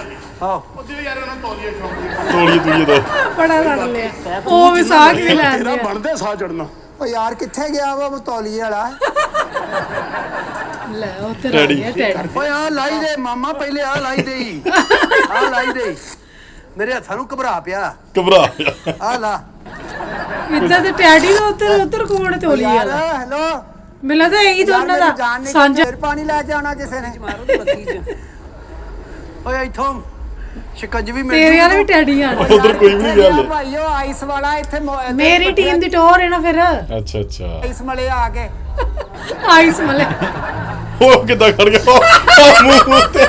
ਆਹ ਉਹ ਦਿਓ ਯਾਰ ਉਹਨਾਂ ਤੌਲੀਏ ਸ਼ੌਂਕ ਤੋੜੀ ਤੁਈਏ ਦੋ ਬੜਾ ਲੜ ਲਿਆ ਉਹ ਵੀ ਸਾਹ ਵੀ ਲੈਂਦੇ ਤੇਰਾ ਆ ਬਣਦੇ ਸਾਹ ਚੜਨਾ ਓ ਯਾਰ ਕਿੱਥੇ ਗਿਆ ਵਾ ਤੌਲੀਏ ਵਾਲਾ ਲੈ ਉਹ ਤੇ ਰਹਿ ਗਿਆ ਟੈਡੀ ਓਏ ਆ ਲਾਈ ਦੇ ਮਾਮਾ ਪਹਿਲੇ ਆ ਲਾਈ ਦੇਈ ਆ ਲਾਈ ਦੇ ਮੇਰੇ ਹੱਥਾਂ ਨੂੰ ਘਬਰਾ ਪਿਆ ਘਬਰਾ ਗਿਆ ਆ ਲਾ ਇੱਦਾਂ ਤੇ ਟੈਡੀ ਦਾ ਉੱਤਰ ਕੋਣ ਤੋਲੀ ਯਾਰ ਆ ਹੈਲੋ ਮਿਲਾ ਤਾਂ ਇਹੀ ਦੋਨਾਂ ਦਾ ਸਾਂਝਾ ਫਿਰ ਪਾਣੀ ਲੈ ਜਾਣਾ ਕਿਸੇ ਨੇ ਮਾਰੋ ਤੇ ਬੱਤੀ ਚ ਓਏ ਇੱਥੋਂ ਸ਼ਿਕੰਜਵੀ ਮਿਲ ਤੇਰੇ ਵਾਲੇ ਵੀ ਟੈਡੀ ਆਣ ਉਧਰ ਕੋਈ ਵੀ ਨਹੀਂ ਗੱਲ ਭਾਈ ਉਹ ਆਈਸ ਵਾਲਾ ਇੱਥੇ ਮੇਰੀ ਟੀਮ ਦੀ ਟੋਰ ਹੈ ਨਾ ਫਿਰ ਅੱਛਾ ਅੱਛਾ ਆਈਸ ਮਲੇ ਆ ਕੇ ਆਈਸ ਮਲੇ ਉਹ ਕਿੱਦਾਂ ਖੜ ਗਿਆ ਉਹ ਮੂੰਹ ਤੇ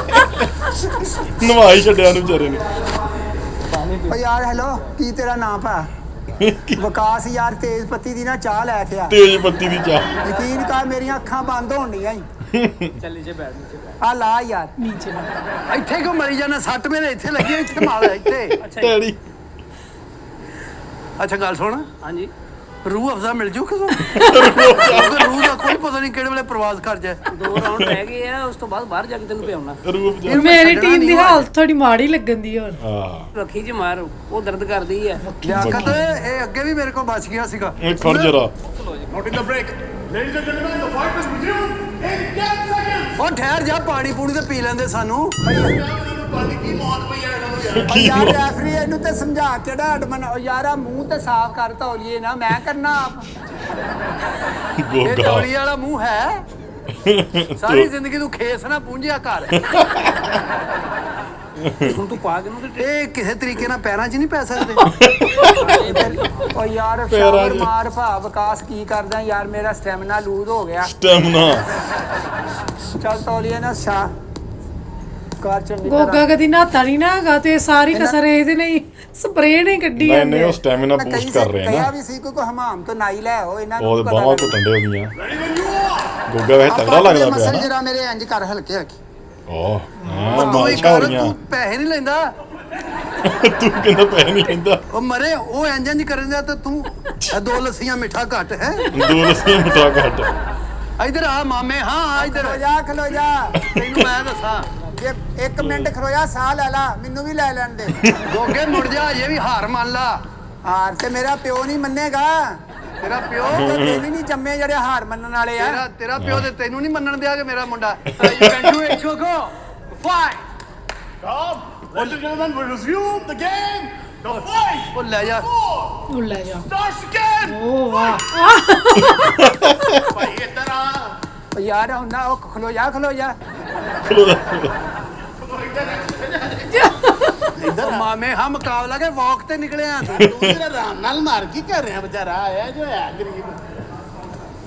ਨਵਾਈ ਛੱਡਿਆ ਨੂੰ ਵਿਚਾਰੇ ਨੇ ਓ ਯਾਰ ਹੈਲੋ ਕੀ ਤੇਰਾ ਨਾਮ ਭਾ ਵਿਕਾਸ ਯਾਰ ਤੇਜ਼ ਪੱਤੀ ਦੀ ਨਾ ਚਾਹ ਲੈ ਕੇ ਆ ਤੇਜ ਪੱਤੀ ਦੀ ਚਾਹ ਯਕੀਨ ਕਰ ਮੇਰੀਆਂ ਅੱਖਾਂ ਬੰਦ ਹੋਣ ਡੀਆਂ ਚੱਲੀ ਜੇ ਬੈਠ ਨੀਚੇ ਆ ਲਾ ਯਾਰ ਨੀਚੇ ਇੱਥੇ ਕਿਉਂ ਮਰੀ ਜਾਣਾ ਸੱਟ ਮੇਰੇ ਇੱਥੇ ਲੱਗੀ ਇੱਥੇ ਮਾਲ ਇੱਥੇ ਟੈਡੀ ਅੱਛਾ ਗੱਲ ਸੁਣ ਹਾਂਜੀ ਰੂਹ ਅਫਜ਼ਾ ਮਿਲ ਜੂ ਕਿਦੋਂ ਰੂਹ ਦਾ ਕੋਈ ਪਤਾ ਨਹੀਂ ਕਿਹੜੇ ਵੇਲੇ ਪ੍ਰਵਾਸ ਕਰ ਜਾਏ 2 ਰਾਉਂਡ ਰਹਿ ਗਏ ਆ ਉਸ ਤੋਂ ਬਾਅਦ ਬਾਹਰ ਜਾ ਕੇ ਤੈਨੂੰ ਪਿਆਉਣਾ ਰੂਪ ਜਾ ਮੇਰੀ ਟੀਮ ਦੀ ਹਾਲਤ ਥੋੜੀ ਮਾੜੀ ਲੱਗਣ ਦੀ ਹੋਰ ਹਾਂ ਰੱਖੀ ਚ ਮਾਰ ਉਹ ਦਰਦ ਕਰਦੀ ਆ ਲਿਆਕਤ ਇਹ ਅੱਗੇ ਵੀ ਮੇਰੇ ਕੋਲ ਬਚ ਗਿਆ ਸੀਗਾ ਇਹ ਖੜ ਜਰਾ Not in the break. Ladies and gentlemen, the fight is resumed in 10 seconds. ਉਹ ਠਹਿਰ ਜਾ ਪਾਣੀ ਪੂਣੀ ਤੇ ਪੀ ਲੈਂਦੇ ਸਾਨੂੰ ਪਾਣੀ ਕੀ ਮੌਤ ਪਈ ਹੈ ਇਹਨਾਂ ਨੂੰ ਯਾਰ ਓ ਯਾਰ ਰੈਫਰੀ ਇਹਨੂੰ ਤੇ ਸਮਝਾ ਕਿਹੜਾ ਐਡਮਨ ਓ ਯਾਰ ਆ ਮੂੰਹ ਤੇ ਸਾਫ਼ ਕਰ ਤੌਲੀਏ ਨਾ ਮੈਂ ਕਰਨਾ ਆਪ ਇਹ ਗੋਗਾ ਟੋਲੀ ਵਾਲਾ ਮੂੰਹ ਹੈ ਸਾਰੀ ਜ਼ਿੰਦਗੀ ਤੂੰ ਖੇਸ ਨਾ ਪੂੰਝਿਆ ਕਰ। ਹੁਣ ਤੂੰ ਪਾ ਕੇ ਨੂੰ ਤੇ ਇਹ ਕਿਸੇ ਤਰੀਕੇ ਨਾਲ ਪੈਰਾਂ 'ਚ ਨਹੀਂ ਪੈ ਸਕਦੇ। ਓ ਯਾਰ ਪੈਰਾਂ ਸ਼ਾਵਰ 'ਚ। ਮਾਰ ਭਾ ਵਿਕਾਸ ਕੀ ਕਰਦਾ ਯਾਰ, ਮੇਰਾ ਸਟੈਮਿਨਾ ਲੂਜ਼ ਹੋ ਗਿਆ। ਸਟੈਮਨਾ ਚੱਲ ਤੌਲੀਏ ਨਾ ਸ਼ਾ ਕਾਰ ਚੰਗੀ ਗੋਗਾ ਕਦੀ ਨਹਾਤਾ ਨਹੀਂ ਨਾ ਹੈਗਾ ਤੇ ਸਾਰੀ ਕਸਰ ਇਹਦੇ ਨਹੀਂ ਸਪਰੇਅ ਨਹੀਂ ਕੱਢੀ ਨਹੀਂ ਜਾਂਦੇ ਨਹੀਂ ਉਹ ਸਟੈਮਿਨਾ ਮੈਂ ਬੂਸਟ ਕਰ ਰਹੇ ਕਿਹਾ ਨਾ। ਵੀ ਸੀ ਕੋਈ ਹਮਾਮ ਤੋਂ ਨਾਈ ਲੈ ਆਓ ਇਹਨਾਂ ਉਹ ਪਤਾ ਬਾਹਾਂ ਲੱਗੇ। ਘੁੱਟਣ ਦੇ ਹੋ ਗਈਆਂ। ਗੋਗਾ ਵੈਸੇ ਤਗੜਾ ਲੱਗਦਾ ਪਿਆ ਮਸਲ ਨਾ। ਜਰਾ ਮੇਰੇ ਇੰਜ ਕਰ ਹਲਕੇ ਹਲਕੇ। ਓਹ ਤੂੰ ਹੀ ਮਾਸ਼ਾ ਹੋ ਕਰ, ਰਹੀਆਂ। ਤੂੰ ਪੈਸੇ ਨਹੀਂ ਲੈਂਦਾ। ਤੂੰ ਕਹਿੰਦਾ ਪੈਸੇ ਨਹੀਂ ਲੈਂਦਾ। ਉਹ ਮਰੇ ਉਹ ਇੰਜ ਕਰਨ ਦਿਆ ਤੇ ਤੂੰ ਇਹ 2 ਲੱਸੀਆਂ ਮਿੱਠਾ ਘੱਟ ਹੈ। 2 ਲੱਸੀਆਂ ਮਿੱਠਾ ਘੱਟ। ਇਧਰ ਆ ਮਾਮੇ, ਹਾਂ ਇਧਰ ਖਲੋ ਜਾ ਤੈਨੂੰ ਮੈਂ ਦੱਸਾਂ। ਜੇ 1 ਮਿੰਟ ਖਲੋਇਆ ਸਾਹ ਲੈ ਲਾ, ਮੈਨੂੰ ਵੀ ਲੈ ਲੈਣ ਦੇ। ਗੋਗੇ ਮੁੜ ਜਾ, ਇਹ ਵੀ ਹਾਰ ਮੰਨ ਲਾ। ਹਾਰ ਤੇ ਮੇਰਾ ਪਿਓ ਨਹੀਂ ਮੰਨੇਗਾ। ਤੇਰਾ ਪਿਓ ਤੈਨੂੰ ਨਹੀਂ ਜੰਮੇ ਜਿਹੜੇ ਹਾਰ ਮੰਨਣ ਵਾਲੇ ਆ। ਤੇਰਾ ਪਿਓ ਤੇ ਤੈਨੂੰ ਨਹੀਂ ਮੰਨਣ ਦਿਆ ਕਿ ਮੇਰਾ ਮੁੰਡਾ। You can do it, Choco. Fight. Come, ladies and gentlemen, we resume the game. The fight ਉਹ ਲੈ ਜਾ। ਉਹ ਲੈ ਜਾ starts again. ਓ ਵਾਹ ਭਾਈ ਇੱਧਰ ਆ। ਓ ਯਾਰ ਹੁਣ ਨਾ ਉਹ ਖਲੋ ਜਾ ਉਹ ਮਾਮੇ ਹਾਂ ਮੁਕਾਬਲਾ ਕੇ ਵਾਕ ਤੇ ਨਿਕਲਿਆ ਤੂੰ। ਤੂੰ ਜਿਹੜਾ ਆਰਾਮ ਨਾਲ ਮਾਰ ਕੀ ਕਰ ਰਿਹਾ ਵਿਚਾਰਾ ਆਇਆ ਜੋ ਹੈ ਗਰੀਬ।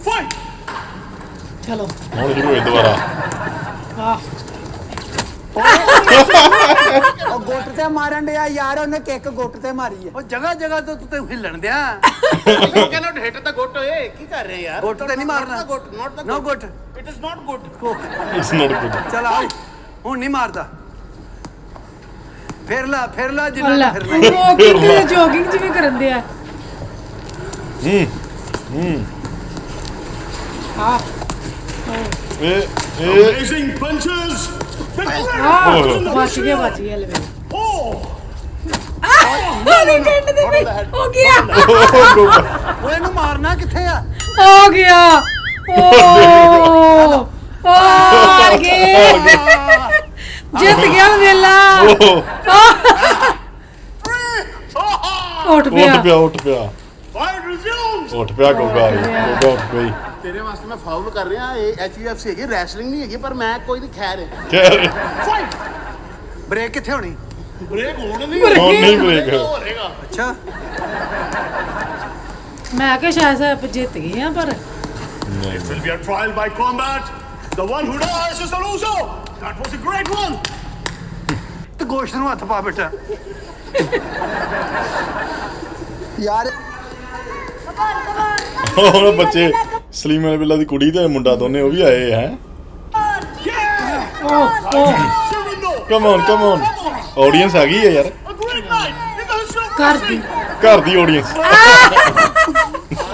Fight. ਚਲੋ ਹੁਣ ਸ਼ੁਰੂ ਹੋਏ ਦੁਬਾਰਾ। ਵਾਹ ਉਹ ਗੁੱਟ ਤੇ ਮਾਰਨ ਡਿਆ ਯਾਰ, ਉਹਨੇ ਕਿੱਕ ਗੁੱਟ ਤੇ ਮਾਰੀ ਹੈ। ਉਹ ਜਗ੍ਹਾ ਜਗ੍ਹਾ ਤੋਂ ਤੂੰ ਹਿੱਲਣ ਦਿਆ। ਉਹ ਕਹਿੰਦਾ ਹਿੱਟ ਤਾਂ ਗੁੱਟ ਓਏ ਕੀ ਕਰ ਰਹੇ ਯਾਰ। ਗੁੱਟ ਤੇ ਨਹੀਂ ਮਾਰਨਾ। ਗੁੱਟ ਨੋਟ ਦਾ No ਗੁੱਟ। ਇਟ ਇਜ਼ ਨਾਟ ਗੁੱਟ। It's not good. ਚਲ ਆ ਹੁਣ ਨਹੀਂ ਮਾਰਦਾ। ਫਿਰ ਲਾ ਜਿੰਨਾ ਅੱਲਾ ਫਿਰਨਾ। ਵਾਕਿੰਗ ਜੋਗਿੰਗ ਜਿਵੇਂ ਕਰਨ ਦੇ ਆ ਹਾਂ ਇਹ Amazing punches. ਬਚ ਗਿਆ ਲੈ Oh. ਮੇਰੇ ਕੰਨ ਦੇ ਵਿੱਚ ਹੋ ਗਿਆ ਉਹ ਇਹਨੂੰ ਮਾਰਨਾ ਕਿੱਥੇ ਆ? ਹੋ ਗਿਆ ਓ ਹਾਰ ਗਏ ਜਿੱਤ ਗਿਆ ਵੇਲਾ ਉੱਠ ਪਿਆ ਉੱਠ ਪਿਆ Fight resumes. ਉੱਠ ਪਿਆ ਗੋਗਾ ਉੱਠ ਪਈ। ਤੇਰੇ ਵਾਸਤੇ ਮੈਂ ਫਾਉਲ ਕਰ ਰਿਹਾ। ਇਹ HUFC ਹੈਗੀ, ਰੈਸਲਿੰਗ ਨਹੀਂ ਹੈਗੀ, ਪਰ ਮੈਂ ਕੋਈ ਨਹੀਂ ਖੈਰ ਹੈ। ਖੈਰ Fight. ਬ੍ਰੇਕ ਕਿੱਥੇ ਹੋਣੀ? ਬ੍ਰੇਕ ਹੋਣ ਨਹੀਂ ਹੁਣ ਨਹੀਂ ਬ੍ਰੇਕ। ਹੋ ਰਹੇਗਾ। ਅੱਛਾ ਮੈਂ ਕਿਹਾ ਸ਼ਾਇਦ ਆਪਾਂ ਜਿੱਤ ਗਏ ਆ ਪਰ It will be a trial by combat. The one who dies is the loser. That was a great one. ਤੇ ਗੋਸ਼ਤ ਨੂੰ ਹੱਥ ਪਾ ਬੇਟਾ। ਯਾਰ ਹੁਣ ਬੱਚੇ ਸਲੀਮ ਬਿੱਲਾ ਦੀ ਕੁੜੀ ਤੇ ਮੁੰਡਾ ਦੋਨੇ ਉਹ ਵੀ ਆਏ ਹੈ। Cyrano. ਕਮ ਔਨ ਆਡੀਅנס ਆ ਗਈ ਹੈ ਯਾਰ। A great night in the history of ਕਰ ਦੀ ਘਰ ਦੀ audience.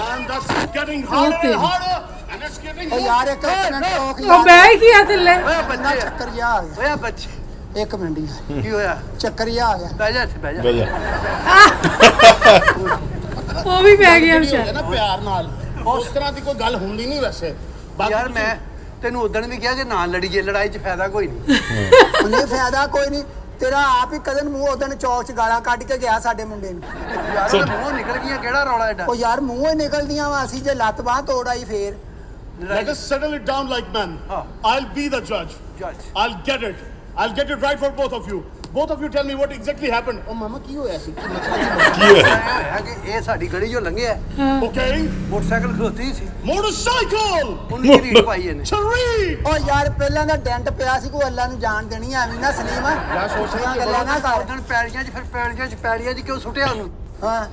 and that's getting harder and harder and it's getting ਓ ਯਾਰ ਇੱਕ ਮਿੰਟ ਰੋਕ ਉਹ ਯਾਰ। ਬਹਿ ਗਿਆ ਥੱਲੇ ਓਏ ਨਾ ਬੱਚੇ ਚੱਕਰ ਜਿਹਾ ਆ ਗਿਆ। ਓਏ ਬੱਚੇ 1 ਮਿੰਟ ਯਾਰ, ਕੀ ਹੋਇਆ? ਚੱਕਰ ਜਿਹਾ ਆ ਗਿਆ। ਬਹਿ ਜਾ ਇੱਥੇ ਬਹਿ ਜਾ। ਬਹਿ ਜਾ। ਉਹ ਵੀ ਬਹਿ ਗਿਆ ਜਿਹੜੀ ਹੋ ਵਿਚਾਰ ਗਿਆ ਨਾ ਪਿਆਰ ਨਾਲ, ਉਸ ਤਰ੍ਹਾਂ ਦੀ ਕੋਈ ਗੱਲ ਹੁੰਦੀ ਨਹੀਂ ਵੈਸੇ। ਬਾਕੀ ਯਾਰ ਤੁਸੀਂ- ਮੈਂ ਤੈਨੂੰ ਉਦੋਂ ਵੀ ਕਿਹਾ ਕਿ ਨਾ ਲੜੀਏ, ਲੜਾਈ 'ਚ ਫਾਇਦਾ ਕੋਈ ਨਹੀਂ। ਉਹਨੇ ਫਾਇਦਾ ਕੋਈ ਨਹੀਂ। ਤੇਰਾ ਆਪ ਹੀ ਕਦਨ ਮੂੰਹ ਉਹਦਨ ਚੌਕ 'ਚ ਗਾਲਾਂ ਕੱਢ ਕੇ ਗਿਆ ਸਾਡੇ ਮੁੰਡੇ ਨੂੰ। ਯਾਰ ਉਹਦੇ ਮੂੰਹੋਂ ਨਿਕਲ ਗਈਆਂ, ਕਿਹੜਾ ਰੌਲਾ ਐਡਾ? ਉਹ ਯਾਰ ਮੂੰਹੋਂ ਹੀ ਨਿਕਲਦੀਆਂ ਵਾ, ਅਸੀਂ ਜੇ ਲੱਤ ਬਾਹ ਤੋੜ ਆਈ ਫੇਰ। Let us settle it down like men. I'll be the judge. Judge. I'll get it. I'll get it right for both of you. Both of you tell me what exactly happened. Oh, mama, ਕੀ ਹੋਇਆ ਸੀ? ਕੀ ਮਸਲਾ ਕੀ ਹੋਇਆ? ਇਹ ਹੋਇਆ ਕਿ ਇਹ ਸਾਡੀ ਗਲੀ 'ਚੋਂ ਲੰਘਿਆ, ਸੀ? Okay. ਮੋਟਰਸਾਈਕਲ ਖਲੋਤੀ ਸੀ, Motorcycle. ਉਹਨੂੰ ਰੀੜ ਪਾਈ ਇਹਨੇ। Tariq. ਉਹ ਯਾਰ ਪਹਿਲਾਂ ਦਾ ਡੈਂਟ ਪਿਆ ਸੀ, ਕੋਈ ਅੱਲਾ ਨੂੰ ਜਾਣ ਦੇਣੀ ਐਵੇਂ ਨਾ ਸਲੀਮ। ਯਾਰ ਸੋਚਣਾ ਗੱਲਾਂ ਨਾ ਕਰ। ਉਦੋਂ ਪੈੜੀਆਂ 'ਚ ਫਿਰ ਪੈੜੀਆਂ 'ਚ ਕਿਉਂ ਸੁੱਟਿਆ ਉਹਨੂੰ? ਹਾਂ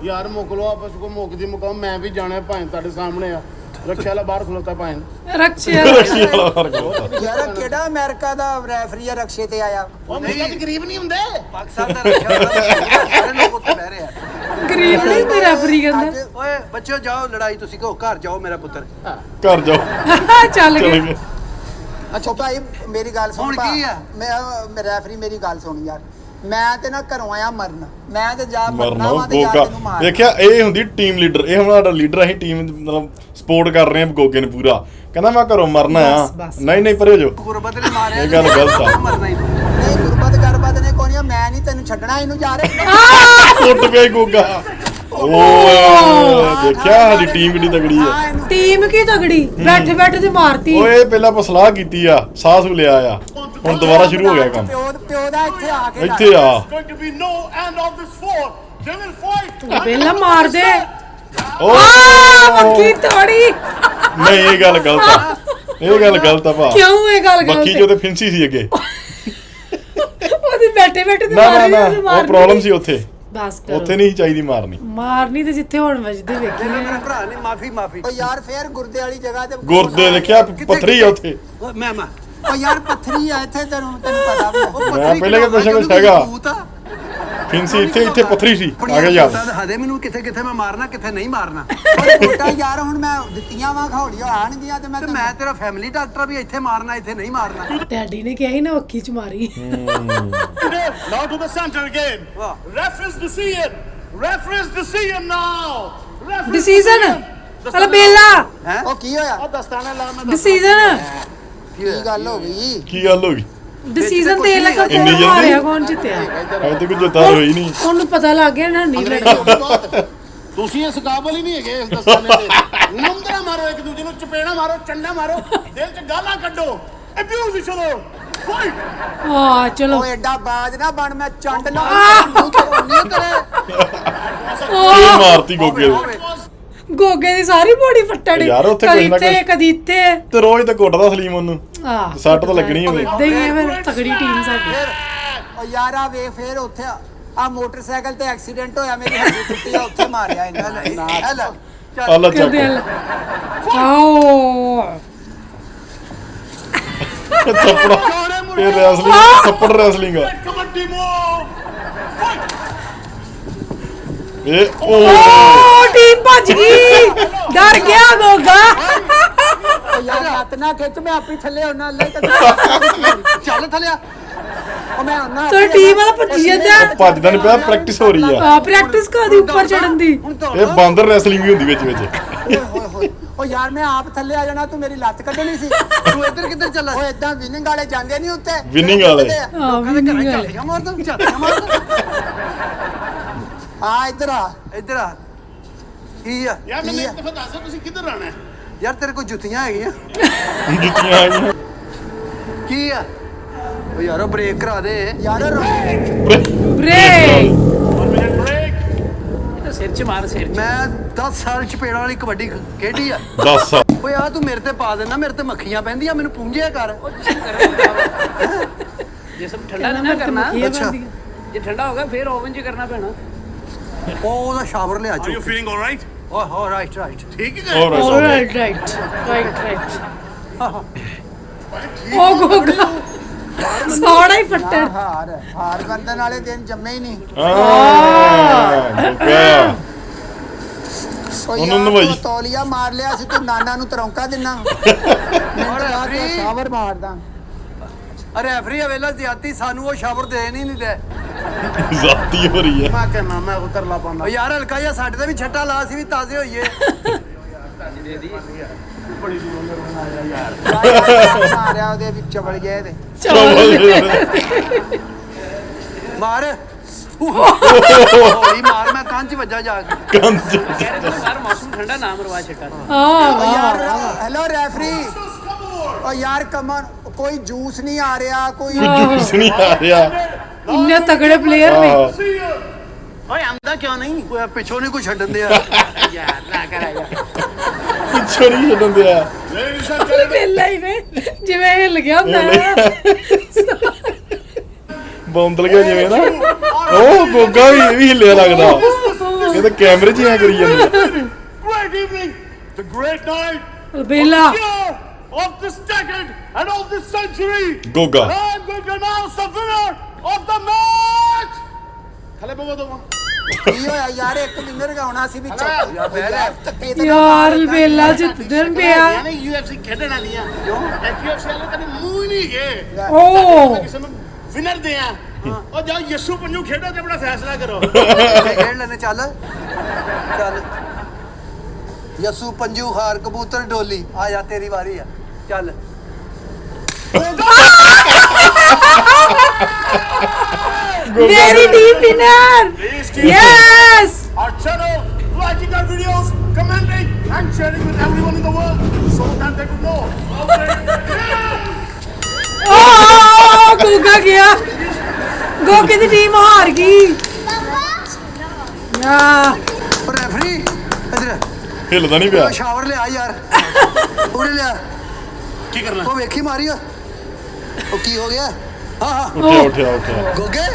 ਯਾਰ ਮੁੱਕ ਲੋ ਆਪਸ ਕੋ ਮੁੱਕਦੀ ਮੁਕਾਓ। ਮੈਂ ਵੀ ਜਾਣਾ ਭਾਵੇਂ ਤੁਹਾਡੇ ਸਾਹਮਣੇ ਆ। ਰੱਖਿਆ ਵਾਲਾ ਬਾਹਰ ਖਲੋਤਾ ਭਾਵੇਂ। ਰੱਖਿਆ ਰੱਖੀ ਵਾਲਾ ਫਰਕ ਬਹੁਤ ਆ। ਯਾਰ ਕਿਹੜਾ ਅਮਰੀਕਾ ਦਾ ਰੈਫਰੀ ਆ ਰਕਸ਼ੇ ਤੇ ਆਇਆ? ਉਹ ਮੇਰੇ ਤੇ ਗਰੀਬ ਨਹੀਂ ਹੁੰਦੇ। ਪਾਕਿਸਤਾਨ ਦਾ ਰੱਖਿਆ ਹੋਇਆ, ਸਾਰੇ ਲੋਕ ਉੱਥੇ ਬਹਿ ਰਹੇ ਆ। ਗਰੀਬ ਨਹੀਂ ਤੇ ਰੈਫਰੀ ਕਹਿੰਦਾ ਅੱਜ ਓਏ ਬੱਚਿਓ ਜਾਓ, ਲੜਾਈ ਤੁਸੀਂ ਕਹੋ, ਘਰ ਜਾਓ ਮੇਰਾ ਪੁੱਤਰ। ਘਰ ਜਾਓ ਚੱਲ ਚਲੇ ਗਏ ਗਏ। ਅੱਛਾ ਭਾਈ ਮੇਰੀ ਗੱਲ ਸੁਣ ਹੁਣ ਭਾ। ਕੀ ਆ? ਮੈਂ ਰੈਫਰੀ ਮੇਰੀ ਗੱਲ ਸੁਣ ਯਾਰ। ਮੈਂ ਤੇ ਨਾ ਘਰੋਂ ਆਇਆ ਮਰਨ। ਮੈਂ ਤੇ ਜਾ ਮਰਨਾ ਮਰਨਾ ਵਾ ਤੇ ਜਾ ਗੋਗਾ ਤੈਨੂੰ ਮਾਰ। ਦੇਖਿਆ ਇਹ ਹੁੰਦੀ ਟੀਮ ਲੀਡਰ। ਇਹ ਹੁਣ ਸਾਡਾ ਲੀਡਰ, ਅਸੀਂ ਟੀਮ ਮਤਲਬ ਸਪੋਰਟ ਕਰ ਰਹੇ ਹਾਂ ਗੋਗੇ ਨੂੰ ਪੂਰਾ। ਕਹਿੰਦਾ ਮੈਂ ਘਰੋਂ ਮਰਨਾ ਆ। ਬਸ। ਨਹੀਂ ਪਰੇ ਹੋ ਜਾਓ। ਗੁਰਬਤ ਨੇ ਮਾਰਿਆ, ਇਹ ਗੱਲ ਗਲਤ ਆ। ਮਰਨਾ ਹੀ। ਨਹੀਂ ਗੁਰਬਤ ਗਰਬਤ ਨੇ ਕੋਈ ਨਹੀਂ, ਮੈਂ ਨਹੀਂ ਤੈਨੂੰ ਛੱਡਣਾ ਇਹਨੂੰ ਜਾ ਰਹੇ। ਉੱਟ ਪਿਆ ਈ ਗੋਗਾ। ਓਏ ਦੇਖਿਆ ਸਾਡੀ ਟੀਮ ਕਿੰਨੀ ਤਗੜੀ ਆ। ਟੀਮ ਕੀ ਤਗੜੀ, ਬੈਠੇ ਬੈਠੇ ਤੇ ਮਾਰਤੀ। ਓਏ ਪਹਿਲਾਂ ਆਪਾਂ ਸਲਾਹ ਕੀਤੀ ਆ, ਸਾਹ ਸੂ ਲਿਆ ਆ, ਹੁਣ ਦੁਬਾਰਾ ਸ਼ੁਰੂ ਹੋ ਗਿਆ ਕੰਮ। ਪਿਓ ਦਾ ਇੱਥੇ ਆ ਕੇ ਇੱਥੇ ਆ Going to be no end of this war. They will fight. ਪਹਿਲਾਂ ਮਾਰ ਦੇ। ਓ ਮੱਖੀ ਤੋੜੀ। ਨਹੀਂ ਇਹ ਗੱਲ ਗਲਤ ਆ, ਇਹ ਗੱਲ ਗਲਤ ਆ ਭਾ। ਕਿਉਂ ਇਹ ਗੱਲ ਗਲਤ? ਬੱਕੀ ਜੋ ਤੇ ਫਿੰਸੀ ਸੀ ਅੱਗੇ। ਉਹਦੇ ਬੈਠੇ ਬੈਠੇ ਤੇ ਨਾ ਨਾ ਮਾਰੀ, ਨਾ ਉਹਦੇ ਉਹ ਮਾਰਨੀ। ਪ੍ਰੋਬਲਮ ਸੀ ਉੱਥੇ, ਬਸ ਕਰੋ। ਉੱਥੇ ਨਹੀਂ ਚਾਹੀਦੀ ਮਾਰਨੀ। ਮਾਰਨੀ ਤੇ ਜਿੱਥੇ ਹੁਣ ਵੱਜਦੇ ਵੇਖੀ ਮੇਰਾ ਭਰਾ ਨੇ ਮਾਫੀ ਓ ਯਾਰ ਫੇਰ ਗੁਰਦੇ ਵਾਲੀ ਜਗ੍ਹਾ ਤੇ ਗੁਰਦੇ ਦੇਖਿਆ ਪੱਥਰੀ ਆ ਉੱਥੇ। ਮੈਂ ਓ ਯਾਰ ਪੱਥਰੀ ਆ ਇੱਥੇ, ਤੈਨੂੰ ਪਤਾ ਵੀ ਆ। ਮੈਂ ਪਹਿਲੇ ਕਿ ਕੁਛ ਨਾ ਕੁਛ ਹੈਗਾ। ਫਿੰਸੀ ਇੱਥੇ ਪੱਥਰੀ ਸੀ, ਆ ਗਿਆ ਯਾਦ। ਹਦੇ ਮੈਨੂੰ ਕਿੱਥੇ ਮੈਂ ਮਾਰਨਾ ਕਿੱਥੇ ਨਹੀਂ ਮਾਰਨਾ। ਮੋਟਾ ਯਾਰ ਹੁਣ ਮੈਂ ਦਿੱਤੀਆਂ ਵਾ ਖੌੜੀਆਂ ਆਣਗੀਆਂ ਤੇ ਤੇ ਮੈਂ ਤੇਰਾ ਫੈਮਿਲੀ ਡਾਕਟਰ ਵੀ ਇੱਥੇ ਮਾਰਨਾ ਇੱਥੇ ਨਹੀਂ ਮਾਰਨਾ। ਡੈਡੀ ਨੇ ਕਿਹਾ ਸੀ ਨਾ ਅੱਖੀ ਚ ਮਾਰੀ। Now to the center again. Reference decision. Reference decision now. Reference decision Albela ਉਹ ਕੀ ਹੋਇਆ? ਉਹ ਦਸਤਾਨਾ ਲਾ ਮੈਂ ਡਿਸੀਜਨ ਕੀ ਗੱਲ ਹੋ ਗਈ? ਕੀ ਗੱਲ ਹੋ ਗਈ? ਡਿਸੀਜਨ ਦੇ ਲੱਗਾ ਇੰਨੀ ਕੌਣ ਜਲਦੀ? ਮਾਰਿਆ ਕੌਣ ਜਿੱਤਿਆ। ਅਜੇ ਤੱਕ ਜੁੱਤਾ ਹੋਈ ਨਹੀਂ। ਉਹਨੂੰ ਪਤਾ ਲੱਗ ਗਿਆ ਨਾ ਨਹੀਂ ਲੜਨਾ। ਤੁਸੀਂ ਇਸ ਕਾਬਲ ਹੀ ਨਹੀਂ ਹੈਗੇ ਇਸ ਦਸਤਾਨੇ ਦੇ। ਨੰਦਰਾ ਮਾਰੋ ਇੱਕ ਦੂਜੇ ਨੂੰ, ਚਪੇੜਾ ਮਾਰੋ, ਚੰਡਾ ਮਾਰੋ, ਦਿਲ 'ਚ ਗਾਲਾਂ ਕੱਢੋ, ਅਬਿਊਜ਼ ਇਚ ਅਦਰ, ਫਾਈਟ। ਹਾਂ ਚਲੋ। ਓ ਐਡਾ ਬਾਜ ਨਾ ਬਣ, ਮੈਂ ਚੰਡ ਲਾ ਮੂੰਹ ਤੇ ਨਹੀਂ ਤੇਰੇ। ਕੀ ਮਾਰਤੀ ਗੋਗੇ ਦੇ। ਗੋਗੇ ਦੀ ਸਾਰੀ ਬੋਡੀ ਫੱਟੜ। ਯਾਰ ਉੱਥੇ ਕਦੀ ਕੁਛ ਨਾ ਇੱਥੇ ਕੁਛ- ਕਦੀ ਇੱਥੇ। ਤੇ ਰੋਜ਼ ਤੇ ਕੁੱਟਦਾ ਸਲੀਮ ਉਹਨੂੰ, ਆਹ ਸੱਟ ਤਾਂ ਲੱਗਣੀ ਉਹਦੇ। ਏਦਾਂ ਹੀ ਹੈ ਫਿਰ ਤਗੜੀ ਟੀਮ ਸਾਡੀ। ਓ ਯਾਰ ਆ ਵੇ ਫੇਰ ਉੱਥੇ ਆ ਮੋਟਰਸਾਈਕਲ ਤੇ ਐਕਸੀਡੈਂਟ ਹੋਇਆ, ਮੇਰੀ ਹੱਡੀ ਟੁੱਟੀ ਆ, ਉੱਥੇ ਮਾਰਿਆ ਇਹਨਾਂ ਨੇ। ਅੱਲਾ ਚੱਕ ਕਦੇ ਆਓ ਥੱਪੜਾ ਇਹ ਰੈਸਲਿੰਗ, ਥੱਪੜ ਰੈਸਲਿੰਗ ਆ ਕਬੱਡੀ ਮੂਵ, ਫਾਈਟ। ਇਹ। ਓ ਓ ਟੀਮ ਭੱਜ ਗਈ, ਡਰ ਗਿਆ ਗੋਗਾ। ਓ ਯਾਰ ਹੱਥ ਨਾ ਖਿੱਚ, ਮੈਂ ਆਪੇ ਥੱਲੇ ਆਉਣਾ। ਲੈ ਚੱਲ ਥਲਿਆ। ਓ ਮੈਂ ਆਉਣਾ। ਤੇ ਟੀਮ ਵਾਲਾ ਭੱਜੀ ਜਾਂਦਾ। ਭੱਜਦਾ ਨਹੀਂ ਪਿਆ, ਪ੍ਰੈਕਟਿਸ ਹੋ ਰਹੀ ਆ। ਪ੍ਰੈਕਟਿਸ ਕਰਦੀ ਉੱਪਰ ਚੜਨ ਦੀ। ਇਹ ਬਾਂਦਰ ਰੈਸਲਿੰਗ ਵੀ ਹੁੰਦੀ ਵਿੱਚ ਵਿੱਚ। ਓਏ ਹੋਏ ਓ ਯਾਰ ਮੈਂ ਆਪ ਥੱਲੇ ਆ ਜਾਣਾ, ਤੂੰ ਮੇਰੀ ਲੱਤ ਕੱਢਣੀ ਸੀ। ਤੂੰ ਇੱਧਰ ਕਿੱਧਰ ਚੱਲਾ? ਓਏ ਇਦਾਂ ਵਿਨਿੰਗ ਵਾਲੇ ਜਾਂਦੇ ਨਹੀਂ ਉੱਤੇ। Winning ਵਾਲੇ। ਹਾਂ ਵੀ ਨਹੀਂ ਗੱਲ। ਝਾਤੀਆਂ ਮਾਰਦਾ ਝਾਤੀਆਂ ਮਾਰਦਾ। ਆ ਇੱਧਰ ਆ। ਇੱਧਰ ਆ। ਕੀ ਆ ਯਾਰ ਮੈਨੂੰ ਇੱਕ ਦਫਾ ਦੱਸ, ਤੁਸੀਂ ਕਿੱਧਰ ਆਣਾ ਹੈ? ਯਾਰ ਤੇਰੇ ਕੋਲ ਜੁੱਤੀਆਂ ਹੈਗੀਆਂ? ਜੁੱਤੀਆਂ ਆ ਗਈਆਂ। ਕੀ ਆ? ਓ ਯਾਰੋ ਬ੍ਰੇਕ ਕਰਾ ਦੇ। ਯਾਰ ਬ੍ਰੇਕ। ਸਿਰ ਚ ਮਾਰ, ਸਿਰ ਚ। ਮੈਂ 10 ਸਾਲ ਚਪੇੜਾਂ ਵਾਲੀ ਕਬੱਡੀ ਖੇਡੀ ਆ। 10 ਸਾਲ। ਓਏ ਆ ਤੂੰ ਮੇਰੇ ਤੇ ਪਾ ਦੇਣਾ, ਮੇਰੇ ਤੇ ਮੱਖੀਆਂ ਪੈਂਦੀਆਂ, ਮੈਨੂੰ ਪੂੰਝਿਆ ਕਰ। ਜਿਸਮ ਠੰਡਾ ਨਾ ਕਰਨਾ। ਅੱਛਾ। ਜੇ ਠੰਡਾ ਹੋਗਾ ਫਿਰ ਓਵਨ 'ਚ ਕਰਨਾ ਪੈਣਾ। ਉਹ ਉਹਦਾ ਸ਼ਾਵਰ ਲਿਆ Are you ਚੁੱਕ। feeling all right? ਓਹ ਰਾਈਟ ਠੀਕ ਹੈ। ਹੋਰ ਰਾਈਟ ਰਾਈਟ ਰਾਈਟ। ਉਹ ਗੋਗਾ ਸਾੜਾ ਹੀ ਫੱਟੜ। ਹਾਰ ਬੰਦਨ ਵਾਲੇ ਦਿਨ ਜੰਮੇ ਹੀ ਨਹੀਂ। ਗੋਗਾ ਓ ਉਹਨੂੰ ਯਾਰ ਨਵਾਈ। ਤੂੰ ਤੌਲੀਆ ਮਾਰ ਲਿਆ ਸੀ, ਤੂੰ ਨਾਨਾ ਨੂੰ ਤਰੌਂਕਾ ਦਿੰਨਾ। ਮੈਂ ਸ਼ਾਵਰ ਮਾਰਦਾ। ਅਰੇ ਰੈਫਰੀ ਵੇਲਾ ਜ਼ਿਆਤੀ, ਸਾਨੂੰ ਉਹ ਸ਼ਾਵਰ ਦੇ ਨਹੀਂ ਦੇ। ਜ਼ਾਤੀ ਹੋ ਰਹੀ ਹੈ। ਮੈਂ ਕਹਿੰਦਾ ਮੈਂ ਉਤਰ ਲਾ ਪਾਉਂਦਾ। ਓ ਯਾਰ ਹਲਕਾ ਜਿਹਾ ਸਾਡੇ ਤੇ ਵੀ ਛੱਟਾ ਲਾ, ਸੀ ਵੀ ਤਾਜ਼ੇ ਹੋਈਏ। ਮਾਰਿਆ ਉਹਦੇ ਵਿੱਚ ਚਵਲ ਗਏ ਤੇ। ਮਾਰ ਹੌਲੀ ਮਾਰ, ਮੈਂ ਕੰਨ 'ਚ ਵੱਜਾ ਜਾ ਕੇ। ਕੰਨ ਚ। ਕਹਿ ਰਹੇ ਸੀ ਬਾਹਰ ਮੌਸਮ ਠੰਡਾ, ਨਾ ਮਰਵਾ ਛੱਟਾ। ਓ ਯਾਰ ਹੈਲੋ ਰੈਫਰੀ। ਓ ਯਾਰ ਕਮਨ, ਕੋਈ ਜੂਸ ਨਹੀਂ ਆ ਰਿਹਾ, ਕੋਈ ਜੂਸ ਨਹੀਂ ਆ ਰਿਹਾ। ਇੰਨੇ ਤਗੜੇ ਪਲੇਅਰ ਨੇ। ਓਏ ਆਂਦਾ ਕਿਉਂ ਨਹੀਂ? ਓਏ ਪਿੱਛੋਂ ਨਹੀਂ ਕੋਈ ਛੱਡਣ ਦਿਆ। ਯਾਰ ਨਾ ਕਰ ਯਾਰ। ਪਿੱਛੋਂ ਨਹੀਂ ਛੱਡਣ ਦਿਆ। Ladies and gentlemen, ਵੇਲਾ ਹੀ ਵੇ ਜਿਵੇਂ ਹਿੱਲ ਗਿਆ ਹੁੰਦਾ ਬੌਂਦਲ ਗਿਆ ਜਿਵੇਂ ਨਾ। ਉਹ ਗੋਗਾ ਵੀ ਇਹ ਵੀ ਹਿੱਲਿਆ ਲੱਗਦਾ। ਇਹ ਤਾਂ ਕੈਮਰੇ 'ਚ ਹੀ ਐ ਕਰੀ ਜਾਂਦੇ। great evening, the great night, ਵੇਲਾ year of this decade and of this century. Goga. I'm going to announce the winner of the match. ਖਲੇ ਬਗੋ ਦੋ। ਕੀ ਹੋਇਆ ਯਾਰ? ਇੱਕ ਵਿਨਰ ਗਾਉਣਾ ਸੀ ਵਿੱਚ। ਯਾਰ ਵੇਲਾ ਜਿੱਤਣ ਪਿਆ। ਯਾਨੀ UFC ਖੇਡਣ ਵਾਲੀਆਂ ਕਿਉਂ? UFC ਵਾਲੇ ਕਦੇ ਮੂੰਹ ਹੀ ਨਹੀਂ ਗਏ। ਓ ਕਿਸੇ ਨੂੰ ਵਿਨਰ ਦੇ ਆ। ਉਹ ਜਾ ਯਸੂ ਪੰਜੂ ਖੇਡੋ ਤੇ ਆਪਣਾ ਫੈਸਲਾ ਕਰੋ। ਖੇਡ ਲੈਣੇ ਚੱਲ ਚੱਲ। ਯਸੂ ਪੰਜੂ ਹਾਰ ਕਬੂਤਰ ਡੋਲੀ, ਆ ਜਾ ਤੇਰੀ ਵਾਰੀ ਆ। ਚੱਲ ਮੇਰੀ team winner. Please keep yes. our channel like liking our videos, commenting, and sharing with everyone in the world so that they could know. Goga ਗਿਆ ਗੋਗੇ ਦੀ ਟੀਮ ਹਾਰ ਗਈ ਪਰ ਰੈਫਰੀ ਇਧਰ ਹਿੱਲਦਾ ਨਹੀਂ ਪਿਆ। ਸ਼ਾਵਰ ਲਿਆ ਯਾਰ ਉਹਨੇ ਲਿਆ ਕੀ ਕਰਨਾ? ਉਹ ਵੇਖੀ ਮਾਰੀ ਉਹ ਕੀ ਹੋ ਗਿਆ? ਹਾਂ ਉੱਠਿਆ ਗੋਗੇ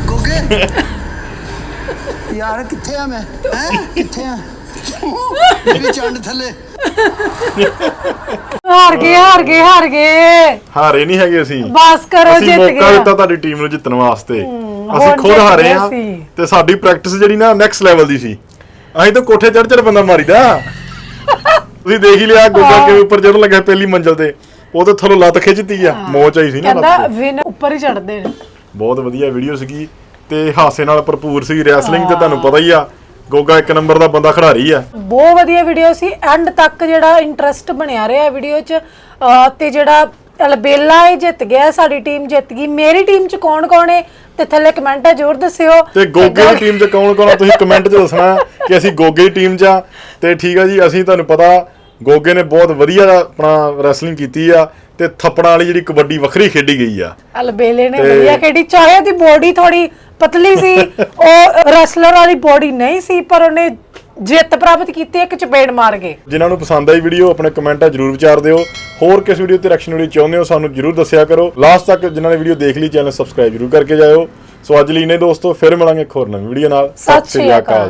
ਗੋਗੇ ਯਾਰ ਕਿੱਥੇ ਆ ਮੈਂ ਕਿੱਥੇ ਆ ਮੇਰੀ ਚੰਡ ਥੱਲੇ ਹਾਰ ਗਏ ਹਾਰੇ ਨਹੀਂ ਹੈਗੇ ਅਸੀਂ। ਬਸ ਕਰੋ ਅਸੀਂ ਜਿੱਤ ਮੌਕਾ ਗਏ ਦਿੱਤਾ ਤੁਹਾਡੀ ਟੀਮ ਨੂੰ ਜਿੱਤਣ ਵਾਸਤੇ। ਅਸੀਂ ਹੁਣ ਖੁਦ ਜਿੱਤ ਹਾਰੇ ਗਏ ਆ ਅਸੀਂ। ਤੇ ਸਾਡੀ ਪ੍ਰੈਕਟਿਸ ਜਿਹੜੀ ਨਾ ਨੈਕਸਟ ਲੈਵਲ ਦੀ ਸੀ। ਅਸੀਂ ਤਾਂ ਕੋਠੇ ਚੜ ਬੰਦਾ ਮਾਰੀਦਾ। ਤੁਸੀਂ ਦੇਖ ਹੀ ਲਿਆ ਗੋਗਾ ਕਿਵੇਂ ਉੱਪਰ ਚੜਨ ਲੱਗਾ ਪਹਿਲੀ ਮੰਜ਼ਲ ਤੇ, ਉਹ ਤੇ ਥੱਲੋਂ ਲੱਤ ਖਿੱਚਦੀ ਆ, ਮੋਚ ਆਈ ਸੀ ਨਾ ਕਹਿੰਦਾ ਲੱਤ ਤੇ। ਵਿਨ ਉੱਪਰ ਹੀ ਚੜਦੇ ਨੇ। ਬਹੁਤ ਵਧੀਆ ਵੀਡੀਓ ਸੀਗੀ ਤੇ ਹਾਸੇ ਨਾਲ ਭਰਪੂਰ ਸੀ। ਰੈਸਲਿੰਗ ਤੇ ਤੁਹਾਨੂੰ ਪਤਾ ਹੀ ਆ, ਗੋਗਾ ਇੱਕ ਨੰਬਰ ਦਾ ਬੰਦਾ ਖਿਡਾਰੀ ਆ। ਬਹੁਤ ਵਧੀਆ ਵੀਡੀਓ ਸੀ, ਐਂਡ ਤੱਕ ਜਿਹੜਾ ਇੰਟਰਸਟ ਬਣਿਆ ਰਿਹਾ ਵੀਡੀਓ 'ਚ। ਤੇ ਜਿਹੜਾ ਅਲਬੇਲਾ ਇਹ ਜਿੱਤ ਗਿਆ, ਸਾਡੀ ਟੀਮ ਜਿੱਤ ਗਈ। ਮੇਰੀ ਟੀਮ 'ਚ ਕੌਣ ਕੌਣ ਹੈ ਤੇ ਥੱਲੇ ਕਮੈਂਟਾਂ ਜ਼ਰੂਰ ਦੱਸਿਓ। ਤੇ ਗੋਗੇ ਦੀ ਟੀਮ 'ਚ ਕੌਣ ਕੌਣ ਆ ਤੁਸੀਂ ਕਮੈਂਟ 'ਚ ਦੱਸਣਾ ਕਿ ਅਸੀਂ ਗੋਗੇ ਦੀ ਟੀਮ 'ਚ ਆ। ਤੇ ਠੀਕ ਆ ਜੀ, ਅਸੀਂ ਤੁਹਾਨੂੰ ਪਤਾ ਗੋਗੇ ਨੇ ਬਹੁਤ ਵਧੀਆ ਆਪਣਾ ਰੈਸਲਿੰਗ ਕੀਤੀ ਆ ਤੇ ਥੱਪੜਾਂ ਵਾਲੀ ਜਿਹੜੀ ਕਬੱਡੀ ਵੱਖਰੀ ਖੇਡੀ ਗਈ ਆ। ਅਲਬੇਲੇ ਨੇ ਵਧੀਆ ਖੇਡੀ, ਚਾਹੇ ਉਹਦੀ ਬੋਡੀ ਥੋੜੀ ਪਤਲੀ ਸੀ, ਉਹ ਰੈਸਲਰ ਵਾਲੀ ਬੋਡੀ ਨਹੀਂ ਸੀ, ਪਰ ਉਹਨੇ ਜਿੱਤ ਪ੍ਰਾਪਤ ਕੀਤੀ ਇੱਕ ਚਪੇੜ ਮਾਰ ਕੇ। ਜਿਨ੍ਹਾਂ ਨੂੰ ਪਸੰਦ ਆਈ ਵੀਡੀਓ ਆਪਣੇ ਕਮੈਂਟਾਂ ਜ਼ਰੂਰ ਵਿਚਾਰ ਦਿਓ। ਹੋਰ ਕਿਸ ਵੀਡੀਓ ਤੇ ਰਿਐਕਸ਼ਨ ਵੀਡੀਓ ਚਾਹੁੰਦੇ ਹੋ ਸਾਨੂੰ ਜ਼ਰੂਰ ਦੱਸਿਆ ਕਰੋ। ਲਾਸਟ ਤੱਕ ਜਿਨ੍ਹਾਂ ਨੇ ਵੀਡੀਓ ਦੇਖ ਲਈ ਚੈਨਲ ਸਬਸਕ੍ਰਾਈਬ ਜ਼ਰੂਰ ਕਰਕੇ ਜਾਇਓ। ਸੋ ਅੱਜ ਲਈ ਨੇ ਦੋਸਤੋ, ਫਿਰ ਮਿਲਾਂਗੇ ਇੱਕ ਹੋਰ ਨਵੀਂ ਵੀਡੀਓ ਨਾਲ। ਸਤਿ ਸ਼੍ਰੀ ਅਕਾਲ।